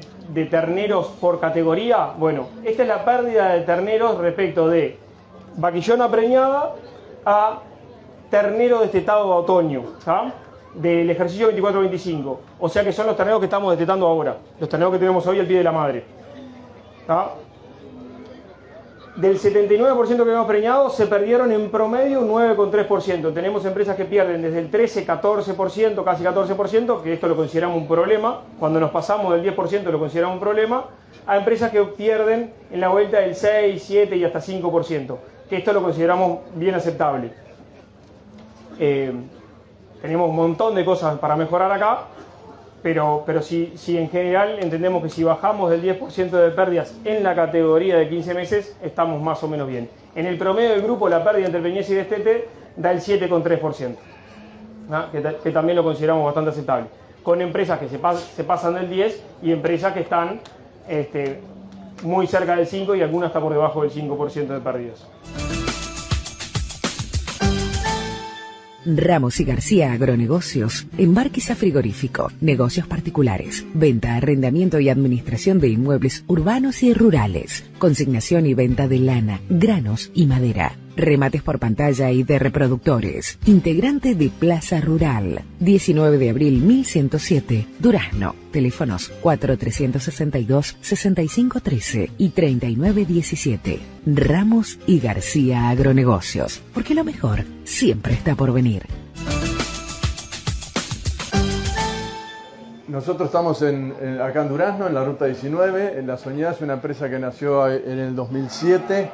terneros por categoría? Bueno, esta es la pérdida de terneros respecto de vaquillona preñada a ternero destetado a otoño, ¿ah? Del ejercicio 24-25. O sea que son los terneros que estamos destetando ahora, los terneros que tenemos hoy al pie de la madre. ¿Ah? Del 79% que hemos preñado, se perdieron en promedio un 9,3%. Tenemos empresas que pierden desde el 13, 14%, casi 14%, que esto lo consideramos un problema. Cuando nos pasamos del 10% lo consideramos un problema. A empresas que pierden en la vuelta del 6, 7 y hasta 5%, que esto lo consideramos bien aceptable. Tenemos un montón de cosas para mejorar acá, pero si en general entendemos que si bajamos del 10% de pérdidas en la categoría de 15 meses, estamos más o menos bien. En el promedio del grupo, la pérdida entre preñez y destete da el 7,3%, ¿no? que también lo consideramos bastante aceptable. Con empresas que se pasan del 10 y empresas que están muy cerca del 5 y algunas está por debajo del 5% de pérdidas. Ramos y García Agronegocios, embarques a frigorífico, negocios particulares, venta, arrendamiento y administración de inmuebles urbanos y rurales, consignación y venta de lana, granos y madera, remates por pantalla y de reproductores, integrante de Plaza Rural, 19 de abril 1107, Durazno, teléfonos 4362-6513 y 3917. Ramos y García Agronegocios, porque lo mejor siempre está por venir. Nosotros estamos acá en Durazno, en la Ruta 19, en La Soñada, es una empresa que nació en el 2007.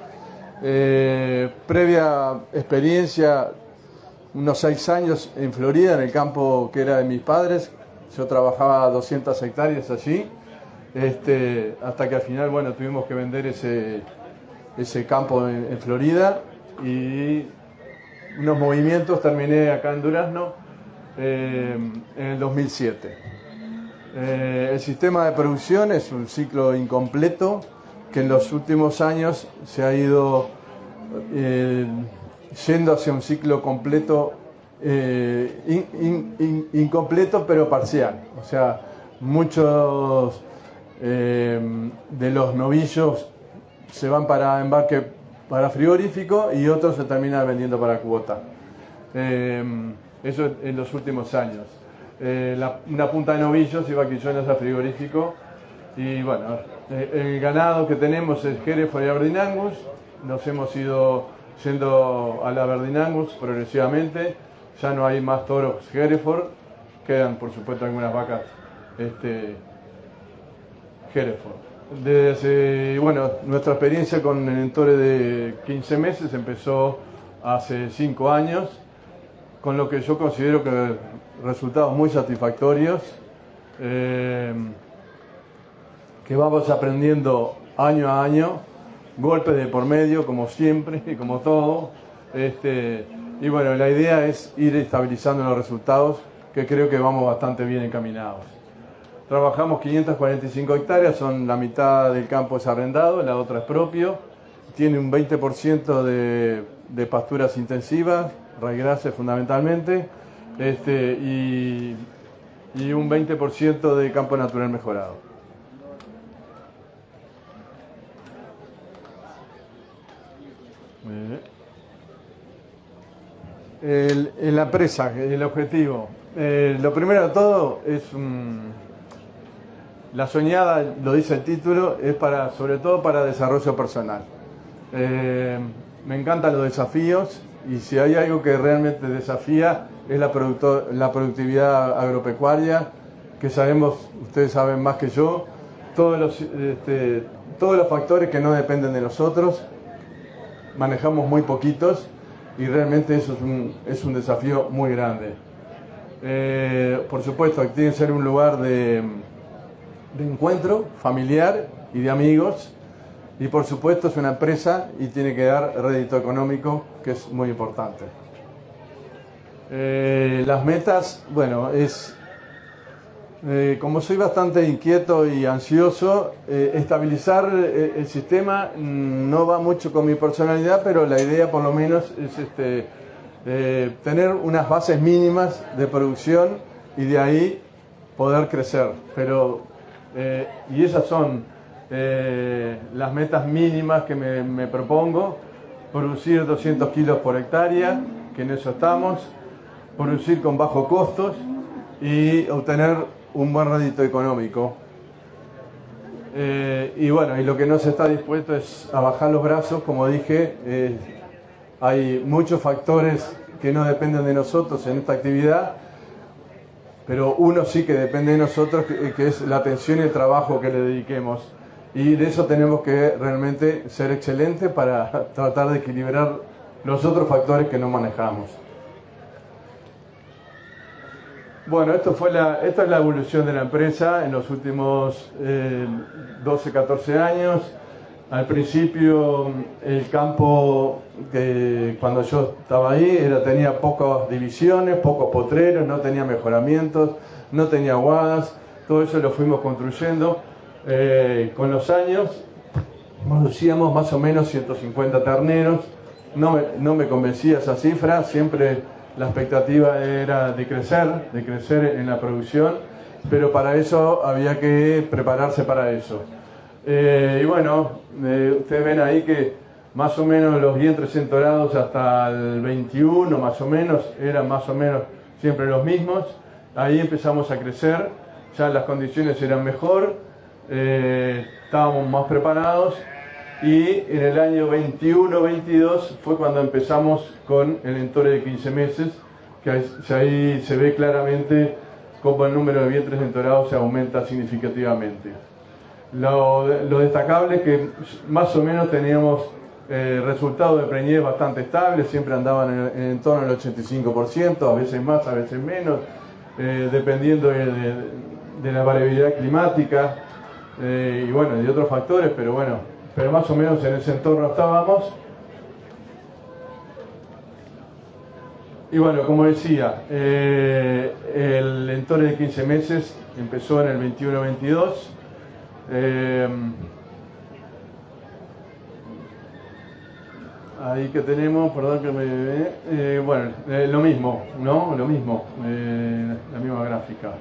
Previa experiencia, unos 6 años en Florida, en el campo que era de mis padres. Yo trabajaba 200 hectáreas allí, hasta que al final, bueno, tuvimos que vender ese campo en Florida y unos movimientos terminé acá en Durazno en el 2007. El sistema de producción es un ciclo incompleto que en los últimos años se ha ido yendo hacia un ciclo completo incompleto pero parcial. O sea, muchos de los novillos se van para embarque para frigorífico y otros se terminan vendiendo para cuota. Eso en los últimos años. Una punta de novillos iba quillones a frigorífico y bueno, el ganado que tenemos es Hereford y Aberdeen Angus. Nos hemos ido yendo a la Aberdeen Angus progresivamente. Ya no hay más toros Hereford, quedan por supuesto algunas vacas Hereford. Bueno, nuestra experiencia con el entore de 15 meses empezó hace 5 años, con lo que yo considero que resultados muy satisfactorios, que vamos aprendiendo año a año, golpes de por medio como siempre y como todo, y bueno, la idea es ir estabilizando los resultados, que creo que vamos bastante bien encaminados. Trabajamos 545 hectáreas, son la mitad del campo es arrendado, la otra es propio. Tiene un 20% de pasturas intensivas, raigrases fundamentalmente, y un 20% de campo natural mejorado. En la empresa, el objetivo. Lo primero de todo es la soñada, lo dice el título, es sobre todo para desarrollo personal. Me encantan los desafíos y si hay algo que realmente desafía es la productividad agropecuaria, que sabemos, ustedes saben más que yo, todos los factores que no dependen de nosotros, manejamos muy poquitos y realmente eso es un desafío muy grande. Por supuesto, tiene que ser un lugar de encuentro familiar y de amigos, y por supuesto es una empresa y tiene que dar rédito económico, que es muy importante. Las metas, bueno, como soy bastante inquieto y ansioso, estabilizar el sistema no va mucho con mi personalidad, pero la idea por lo menos es tener unas bases mínimas de producción y de ahí poder crecer. Y esas son las metas mínimas que me propongo: producir 200 kilos por hectárea, que en eso estamos, producir con bajos costos y obtener un buen rédito económico. Y bueno, y lo que no se está dispuesto es a bajar los brazos, como dije. Hay muchos factores que no dependen de nosotros en esta actividad, pero uno sí que depende de nosotros, que es la atención y el trabajo que le dediquemos. Y de eso tenemos que realmente ser excelentes para tratar de equilibrar los otros factores que no manejamos. Bueno, esta es la evolución de la empresa en los últimos 12, 14 años. Al principio el campo, cuando yo estaba ahí, tenía pocas divisiones, pocos potreros, no tenía mejoramientos, no tenía aguadas. Todo eso lo fuimos construyendo. Con los años producíamos más o menos 150 terneros. No me convencía esa cifra, siempre la expectativa era de crecer en la producción, pero para eso había que prepararse para eso. Y bueno, ustedes ven ahí que más o menos los vientres entorados hasta el 21 más o menos eran más o menos siempre los mismos. Ahí empezamos a crecer, ya las condiciones eran mejor, estábamos más preparados, y en el año 21-22 fue cuando empezamos con el entore de 15 meses, que ahí se ve claramente cómo el número de vientres entorados se aumenta significativamente. Lo destacable es que más o menos teníamos resultados de preñez bastante estables, siempre andaban en torno al 85%, a veces más, a veces menos, dependiendo de la variabilidad climática y bueno, de otros factores, pero más o menos en ese entorno estábamos. Y bueno, como decía, el entore de 15 meses empezó en el 21-22. ahí que tenemos, perdón que me... bueno, lo mismo, ¿no? Lo mismo, la misma gráfica.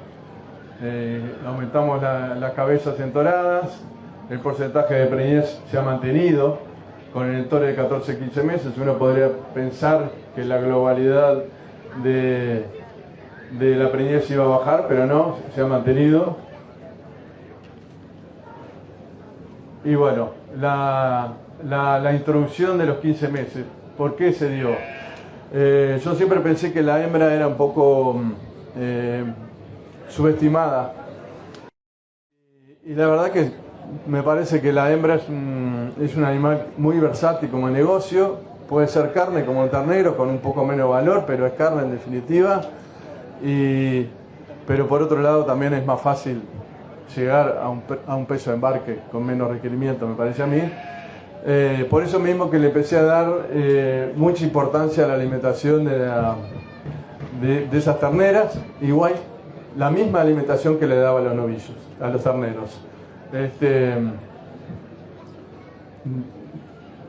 Aumentamos las cabezas entoradas, el porcentaje de preñez se ha mantenido con el entore de 14-15 meses. Uno podría pensar que la globalidad de la preñez iba a bajar, pero no, se ha mantenido. Y bueno, la introducción de los 15 meses, ¿por qué se dio? Yo siempre pensé que la hembra era un poco subestimada. Y la verdad que me parece que la hembra es un animal muy versátil como negocio. Puede ser carne como el ternero, con un poco menos valor, pero es carne en definitiva. Pero por otro lado también es más fácil llegar a un peso de embarque con menos requerimiento, me parece a mí. Por eso mismo que le empecé a dar mucha importancia a la alimentación de esas terneras, igual la misma alimentación que le daba a los novillos, a los terneros.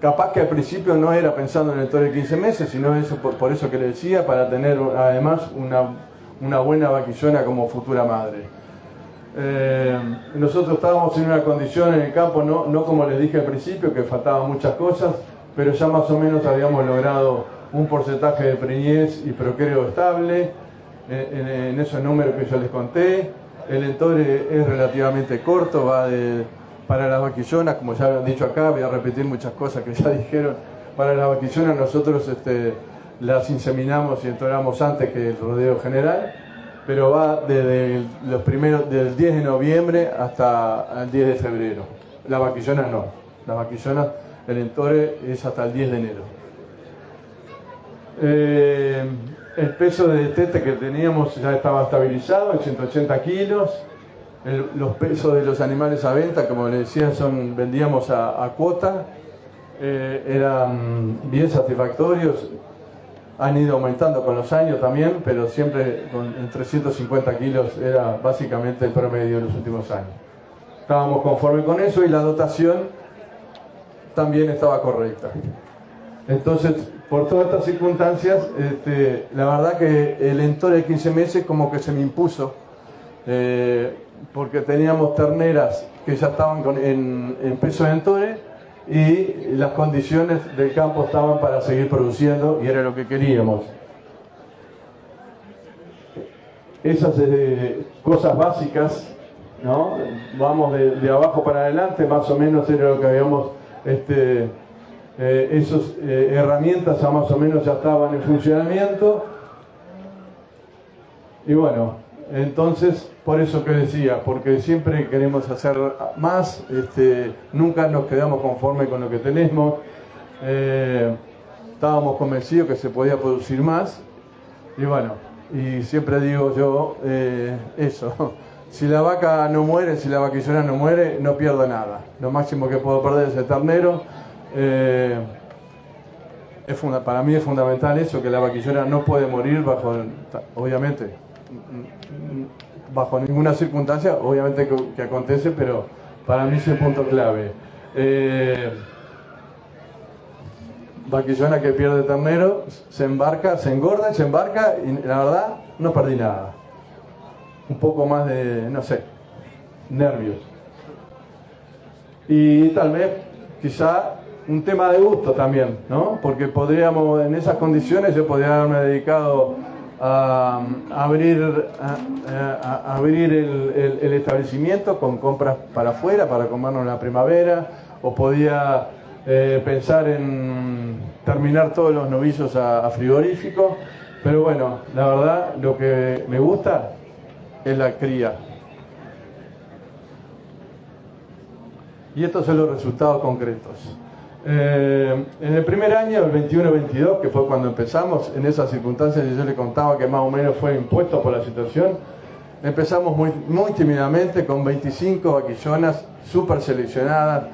Capaz que al principio no era pensando en el toro de 15 meses, sino eso por eso que le decía, para tener además una buena vaquillona como futura madre. Nosotros estábamos en una condición en el campo, no como les dije al principio, que faltaban muchas cosas, pero ya más o menos habíamos logrado un porcentaje de preñez y procreo estable, en esos números que yo les conté. El entore es relativamente corto, va para las vaquillonas, como ya han dicho acá, voy a repetir muchas cosas que ya dijeron. Para las vaquillonas nosotros las inseminamos y entoramos antes que el rodeo general, pero va desde del 10 de noviembre hasta el 10 de febrero. Las vaquillonas no, las vaquillonas, el entore es hasta el 10 de enero. El peso de destete que teníamos ya estaba estabilizado en 180 kilos. Los pesos de los animales a venta, como les decía, vendíamos a cuota. Eran bien satisfactorios. Han ido aumentando con los años también, pero siempre en 350 kilos era básicamente el promedio de los últimos años. Estábamos conformes con eso y la dotación también estaba correcta. Entonces, por todas estas circunstancias, la verdad que el entore de 15 meses como que se me impuso, porque teníamos terneras que ya estaban en peso de entore y las condiciones del campo estaban para seguir produciendo y era lo que queríamos. Esas cosas básicas, ¿no? Vamos de abajo para adelante, más o menos era lo que habíamos... esas herramientas ya más o menos ya estaban en funcionamiento y bueno, entonces por eso que decía, porque siempre queremos hacer más, nunca nos quedamos conformes con lo que tenemos, estábamos convencidos que se podía producir más y bueno, y siempre digo yo eso, si la vaca no muere, si la vaquillona no muere, no pierdo nada, lo máximo que puedo perder es el ternero. Para mí es fundamental eso, que la vaquillona no puede morir obviamente, bajo ninguna circunstancia, obviamente que acontece, pero para mí es el punto clave. Vaquillona que pierde ternero, se embarca, se engorda, se embarca y la verdad no perdí nada. Un poco más de, no sé, nervios. Y tal vez, quizá, un tema de gusto también, ¿no? Porque podríamos, en esas condiciones, yo podría haberme dedicado a abrir el establecimiento con compras para afuera, para comernos en la primavera, o podía pensar en terminar todos los novillos a frigorífico, pero bueno, la verdad, lo que me gusta es la cría. Y estos son los resultados concretos. En el primer año, el 21-22, que fue cuando empezamos, en esas circunstancias yo le contaba que más o menos fue impuesto por la situación, empezamos muy tímidamente con 25 vaquillonas súper seleccionadas,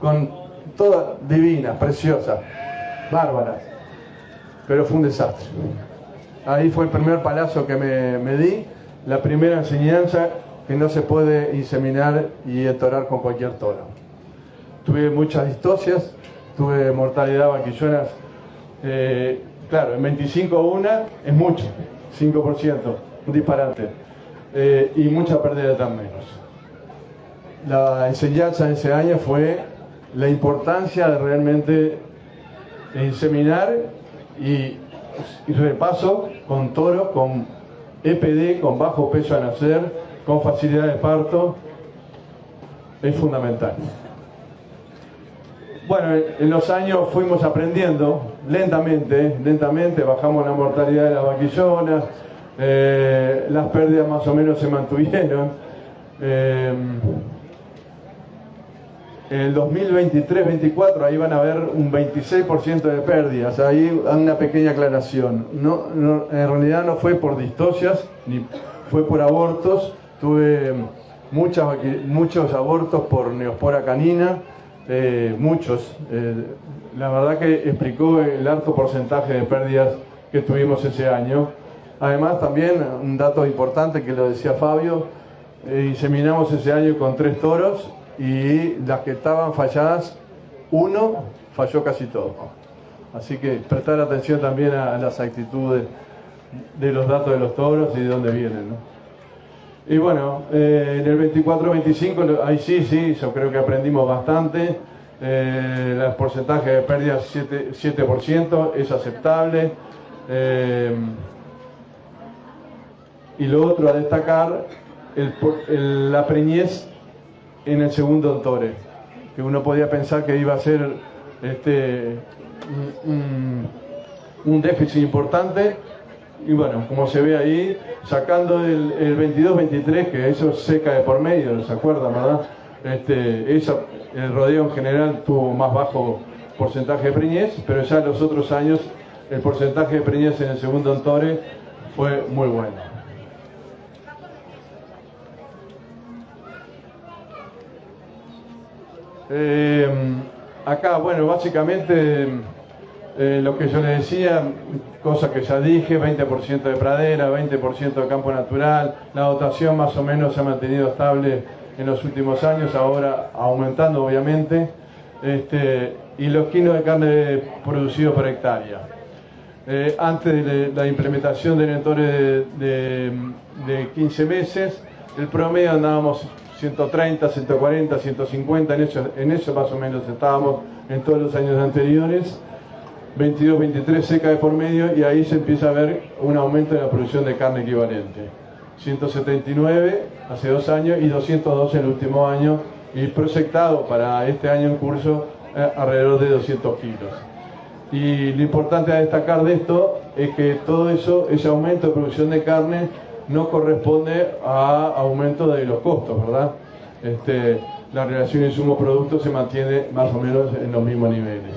con todas divinas, preciosas, bárbaras, pero fue un desastre. Ahí fue el primer palazo que me di, la primera enseñanza que no se puede inseminar y entorar con cualquier toro. Tuve muchas distocias, tuve mortalidad de vaquillonas Claro, en 25 una es mucho, 5%, un disparate, y mucha pérdida de terneros. La enseñanza de ese año fue la importancia de realmente inseminar y repaso con toro, con EPD, con bajo peso a nacer, con facilidad de parto, es fundamental. Bueno, en los años fuimos aprendiendo lentamente, bajamos la mortalidad de las vaquillonas, las pérdidas más o menos se mantuvieron. En el 2023-24 ahí van a haber un 26% de pérdidas. Ahí hay una pequeña aclaración. En realidad no fue por distocias, ni fue por abortos. Tuve muchos abortos por neospora canina, muchos. La verdad que explicó el alto porcentaje de pérdidas que tuvimos ese año. Además también un dato importante que lo decía Fabio, inseminamos ese año con 3 toros. Y las que estaban falladas, uno falló casi todo. Así que prestar atención también a las actitudes de los datos de los toros y de dónde vienen, ¿no? Y bueno, en el 24-25, ahí sí, yo creo que aprendimos bastante. El porcentaje de pérdidas 7% es aceptable. Y lo otro a destacar, la preñez en el segundo Tore, que uno podía pensar que iba a ser un déficit importante, y bueno, como se ve ahí, sacando el 22-23, que eso seca de por medio, ¿se acuerdan, verdad? El rodeo en general tuvo más bajo porcentaje de preñez, pero ya los otros años el porcentaje de preñez en el segundo Tore fue muy bueno. Acá, bueno, básicamente lo que yo les decía, cosa que ya dije, 20% de pradera, 20% de campo natural, la dotación más o menos se ha mantenido estable en los últimos años, ahora aumentando obviamente, y los kilos de carne producidos por hectárea. Antes de la implementación del entore de 15 meses, el promedio andábamos 130, 140, 150, en eso más o menos estábamos en todos los años anteriores. 22, 23 seca de por medio, y ahí se empieza a ver un aumento de la producción de carne equivalente. 179 hace 2 años y 202 en el último año, y proyectado para este año en curso alrededor de 200 kilos. Y lo importante a destacar de esto es que todo eso, ese aumento de producción de carne, no corresponde a aumento de los costos, ¿verdad? La relación insumo-producto se mantiene más o menos en los mismos niveles.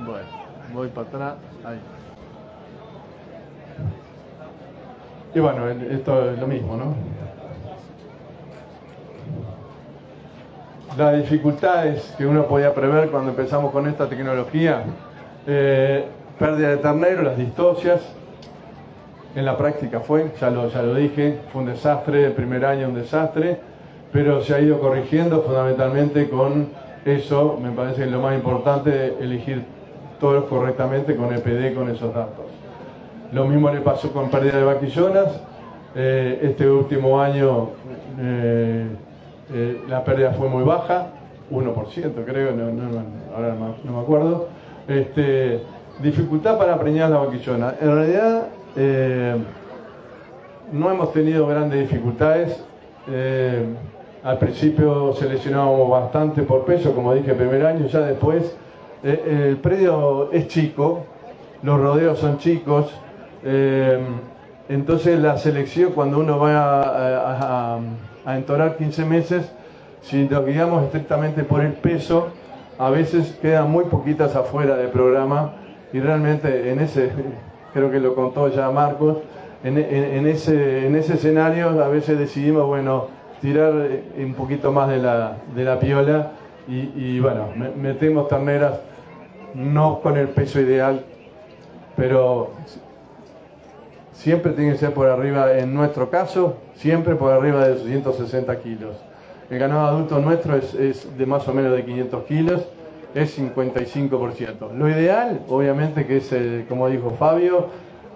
Bueno, voy para atrás, ahí. Y bueno, esto es lo mismo, ¿no? Las dificultades que uno podía prever cuando empezamos con esta tecnología, pérdida de ternero, las distocias, en la práctica ya lo dije, fue un desastre, el primer año un desastre, pero se ha ido corrigiendo fundamentalmente con eso. Me parece que es lo más importante, elegir toros correctamente con EPD, con esos datos. Lo mismo le pasó con pérdida de vaquillonas. Este último año la pérdida fue muy baja, 1% creo, ahora no me acuerdo. Dificultad para preñar la vaquillona. En realidad no hemos tenido grandes dificultades. Al principio seleccionábamos bastante por peso, como dije, el primer año. Ya después el predio es chico, los rodeos son chicos, entonces la selección, cuando uno va a entorar 15 meses, si nos guiamos estrictamente por el peso, a veces quedan muy poquitas afuera del programa, y realmente creo que lo contó ya Marcos, en ese escenario a veces decidimos, bueno, tirar un poquito más de la piola, y bueno, metemos terneras no con el peso ideal, pero siempre tiene que ser por arriba, en nuestro caso, siempre por arriba de 260 kilos. El ganado adulto nuestro es de más o menos de 500 kilos, es 55%. Lo ideal, obviamente, que es, como dijo Fabio,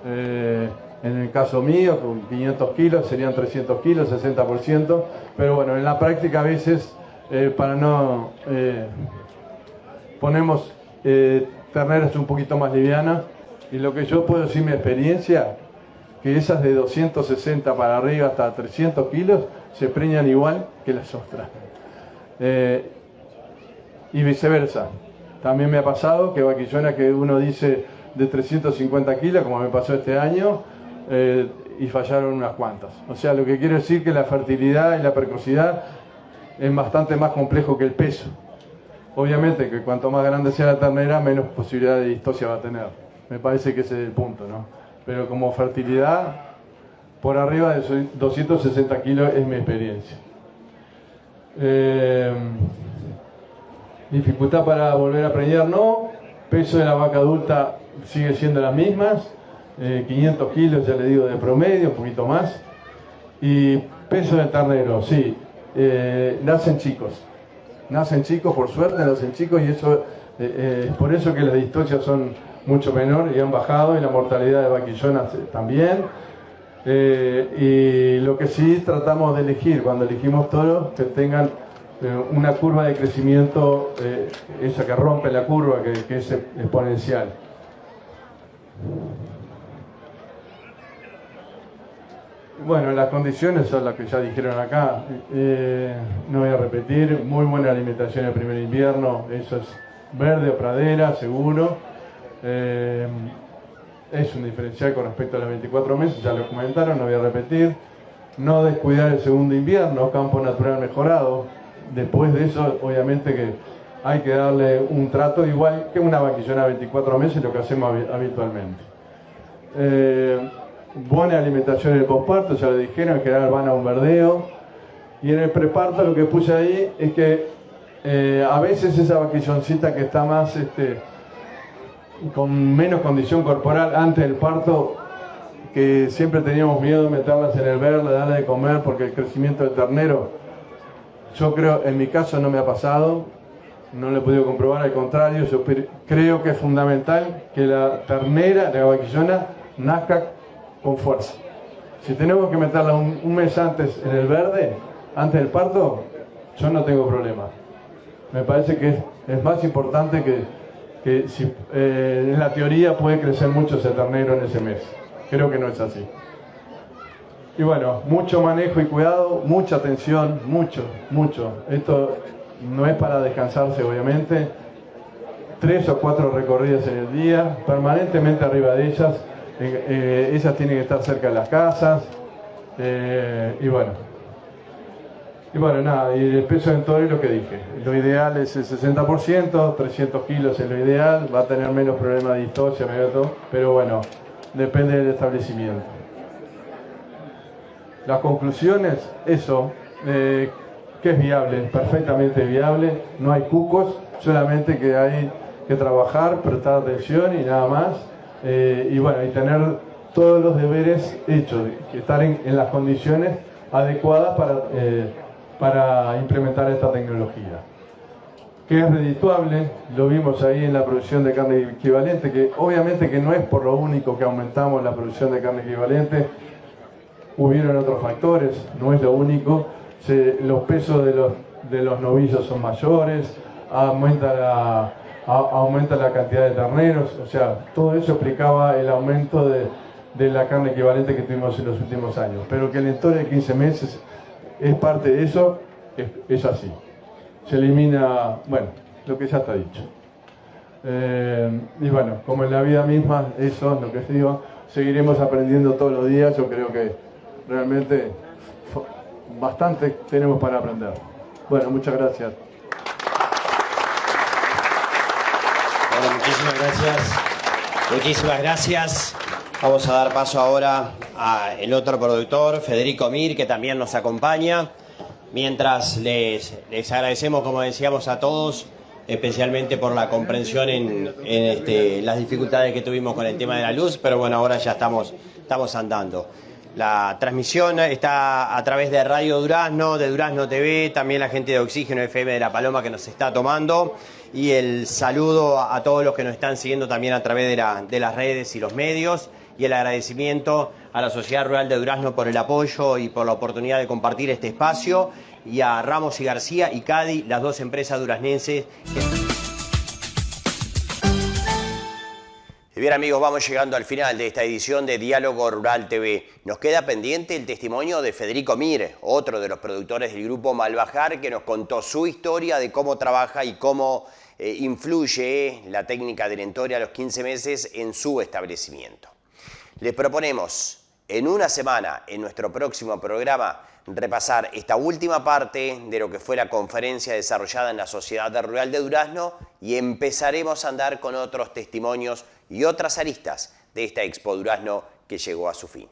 en el caso mío, con 500 kilos serían 300 kilos, 60%, pero bueno, en la práctica a veces, para no... ponemos terneras un poquito más livianas, y lo que yo puedo decir, mi experiencia, que esas de 260 para arriba hasta 300 kilos se preñan igual que las ostras. Y viceversa. También me ha pasado que vaquillonas que uno dice de 350 kilos, como me pasó este año, y fallaron unas cuantas. O sea, lo que quiero decir que la fertilidad y la precocidad es bastante más complejo que el peso. Obviamente que cuanto más grande sea la ternera, menos posibilidad de distosia va a tener. Me parece que ese es el punto, ¿no? Pero como fertilidad, por arriba de 260 kilos es mi experiencia. Dificultad para volver a preñar, no. Peso de la vaca adulta sigue siendo las mismas. 500 kilos, ya le digo, de promedio, un poquito más. Y peso del ternero, sí. Nacen chicos, por suerte nacen chicos, y eso por eso que las distocias son mucho menores y han bajado, y la mortalidad de vaquillonas también. Y lo que sí tratamos de elegir cuando elegimos toros, que tengan una curva de crecimiento, esa que rompe la curva, que es exponencial. Bueno, las condiciones son las que ya dijeron acá, no voy a repetir. Muy buena alimentación el primer invierno, eso es verde o pradera, seguro. Es un diferencial con respecto a los 24 meses, ya lo comentaron, no voy a repetir. No descuidar el segundo invierno, campo natural mejorado. Después de eso, obviamente que hay que darle un trato igual que una vaquillona de 24 meses, lo que hacemos habitualmente. Buena alimentación en el posparto, ya lo dijeron, en general van a un verdeo. Y en el preparto lo que puse ahí es que a veces esa vaquilloncita que está más con menos condición corporal antes del parto, que siempre teníamos miedo de meterlas en el verde, darle de comer porque el crecimiento del ternero, yo creo, en mi caso no me ha pasado, no lo he podido comprobar, al contrario, yo creo que es fundamental que la ternera, la vaquillona, nazca con fuerza. Si tenemos que meterla un mes antes en el verde, antes del parto, yo no tengo problema. Me parece que es más importante que si, en la teoría puede crecer mucho ese ternero en ese mes. Creo que no es así. Y bueno, mucho manejo y cuidado, mucha atención, mucho. Esto no es para descansarse, obviamente. 3 o 4 recorridas en el día, permanentemente arriba de ellas. Ellas tienen que estar cerca de las casas. Y bueno, nada, y el peso del toro es lo que dije. Lo ideal es el 60%, 300 kilos es lo ideal, va a tener menos problemas de distosia, pero bueno, depende del establecimiento. Las conclusiones, eso, que es viable, perfectamente viable, no hay cucos, solamente que hay que trabajar, prestar atención y nada más. Y bueno, y tener todos los deberes hechos, estar en las condiciones adecuadas para implementar esta tecnología. Que es redituable, lo vimos ahí en la producción de carne equivalente, que obviamente que no es por lo único que aumentamos la producción de carne equivalente, hubieron otros factores, no es lo único. Los pesos de los novillos son mayores, aumenta la cantidad de terneros, o sea, todo eso explicaba el aumento de la carne equivalente que tuvimos en los últimos años. Pero que la historia de 15 meses es parte de eso, es así. Se elimina, bueno, lo que ya está dicho. Y bueno, como en la vida misma, eso es lo que digo, seguiremos aprendiendo todos los días. Yo creo que realmente bastante tenemos para aprender. Bueno, muchas gracias. Bueno, muchísimas gracias. Vamos a dar paso ahora al otro productor, Federico Mir, que también nos acompaña. Mientras les agradecemos, como decíamos, a todos, especialmente por la comprensión en las dificultades que tuvimos con el tema de la luz, pero bueno, ahora ya estamos andando. La transmisión está a través de Radio Durazno, de Durazno TV, también la gente de Oxígeno FM de La Paloma que nos está tomando, y el saludo a todos los que nos están siguiendo también a través de las redes y los medios, y el agradecimiento a la Sociedad Rural de Durazno por el apoyo y por la oportunidad de compartir este espacio, y a Ramos y García y Cadi, las dos empresas duraznenses. Bien amigos, vamos llegando al final de esta edición de Diálogo Rural TV. Nos queda pendiente el testimonio de Federico Mir, otro de los productores del grupo Malbajar, que nos contó su historia de cómo trabaja y cómo influye la técnica de Lentoria a los 15 meses en su establecimiento. Les proponemos en una semana, en nuestro próximo programa, repasar esta última parte de lo que fue la conferencia desarrollada en la Sociedad Rural de Durazno, y empezaremos a andar con otros testimonios y otras aristas de esta Expo Durazno que llegó a su fin.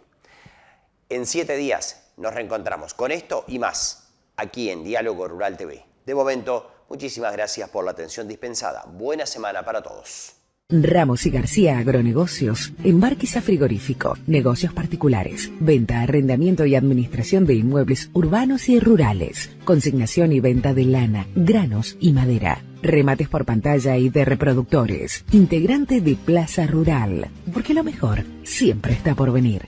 En 7 días nos reencontramos con esto y más aquí en Diálogo Rural TV. De momento, muchísimas gracias por la atención dispensada. Buena semana para todos. Ramos y García Agronegocios, embarquiza frigorífico, negocios particulares, venta, arrendamiento y administración de inmuebles urbanos y rurales, consignación y venta de lana, granos y madera, remates por pantalla y de reproductores, integrante de Plaza Rural, porque lo mejor siempre está por venir.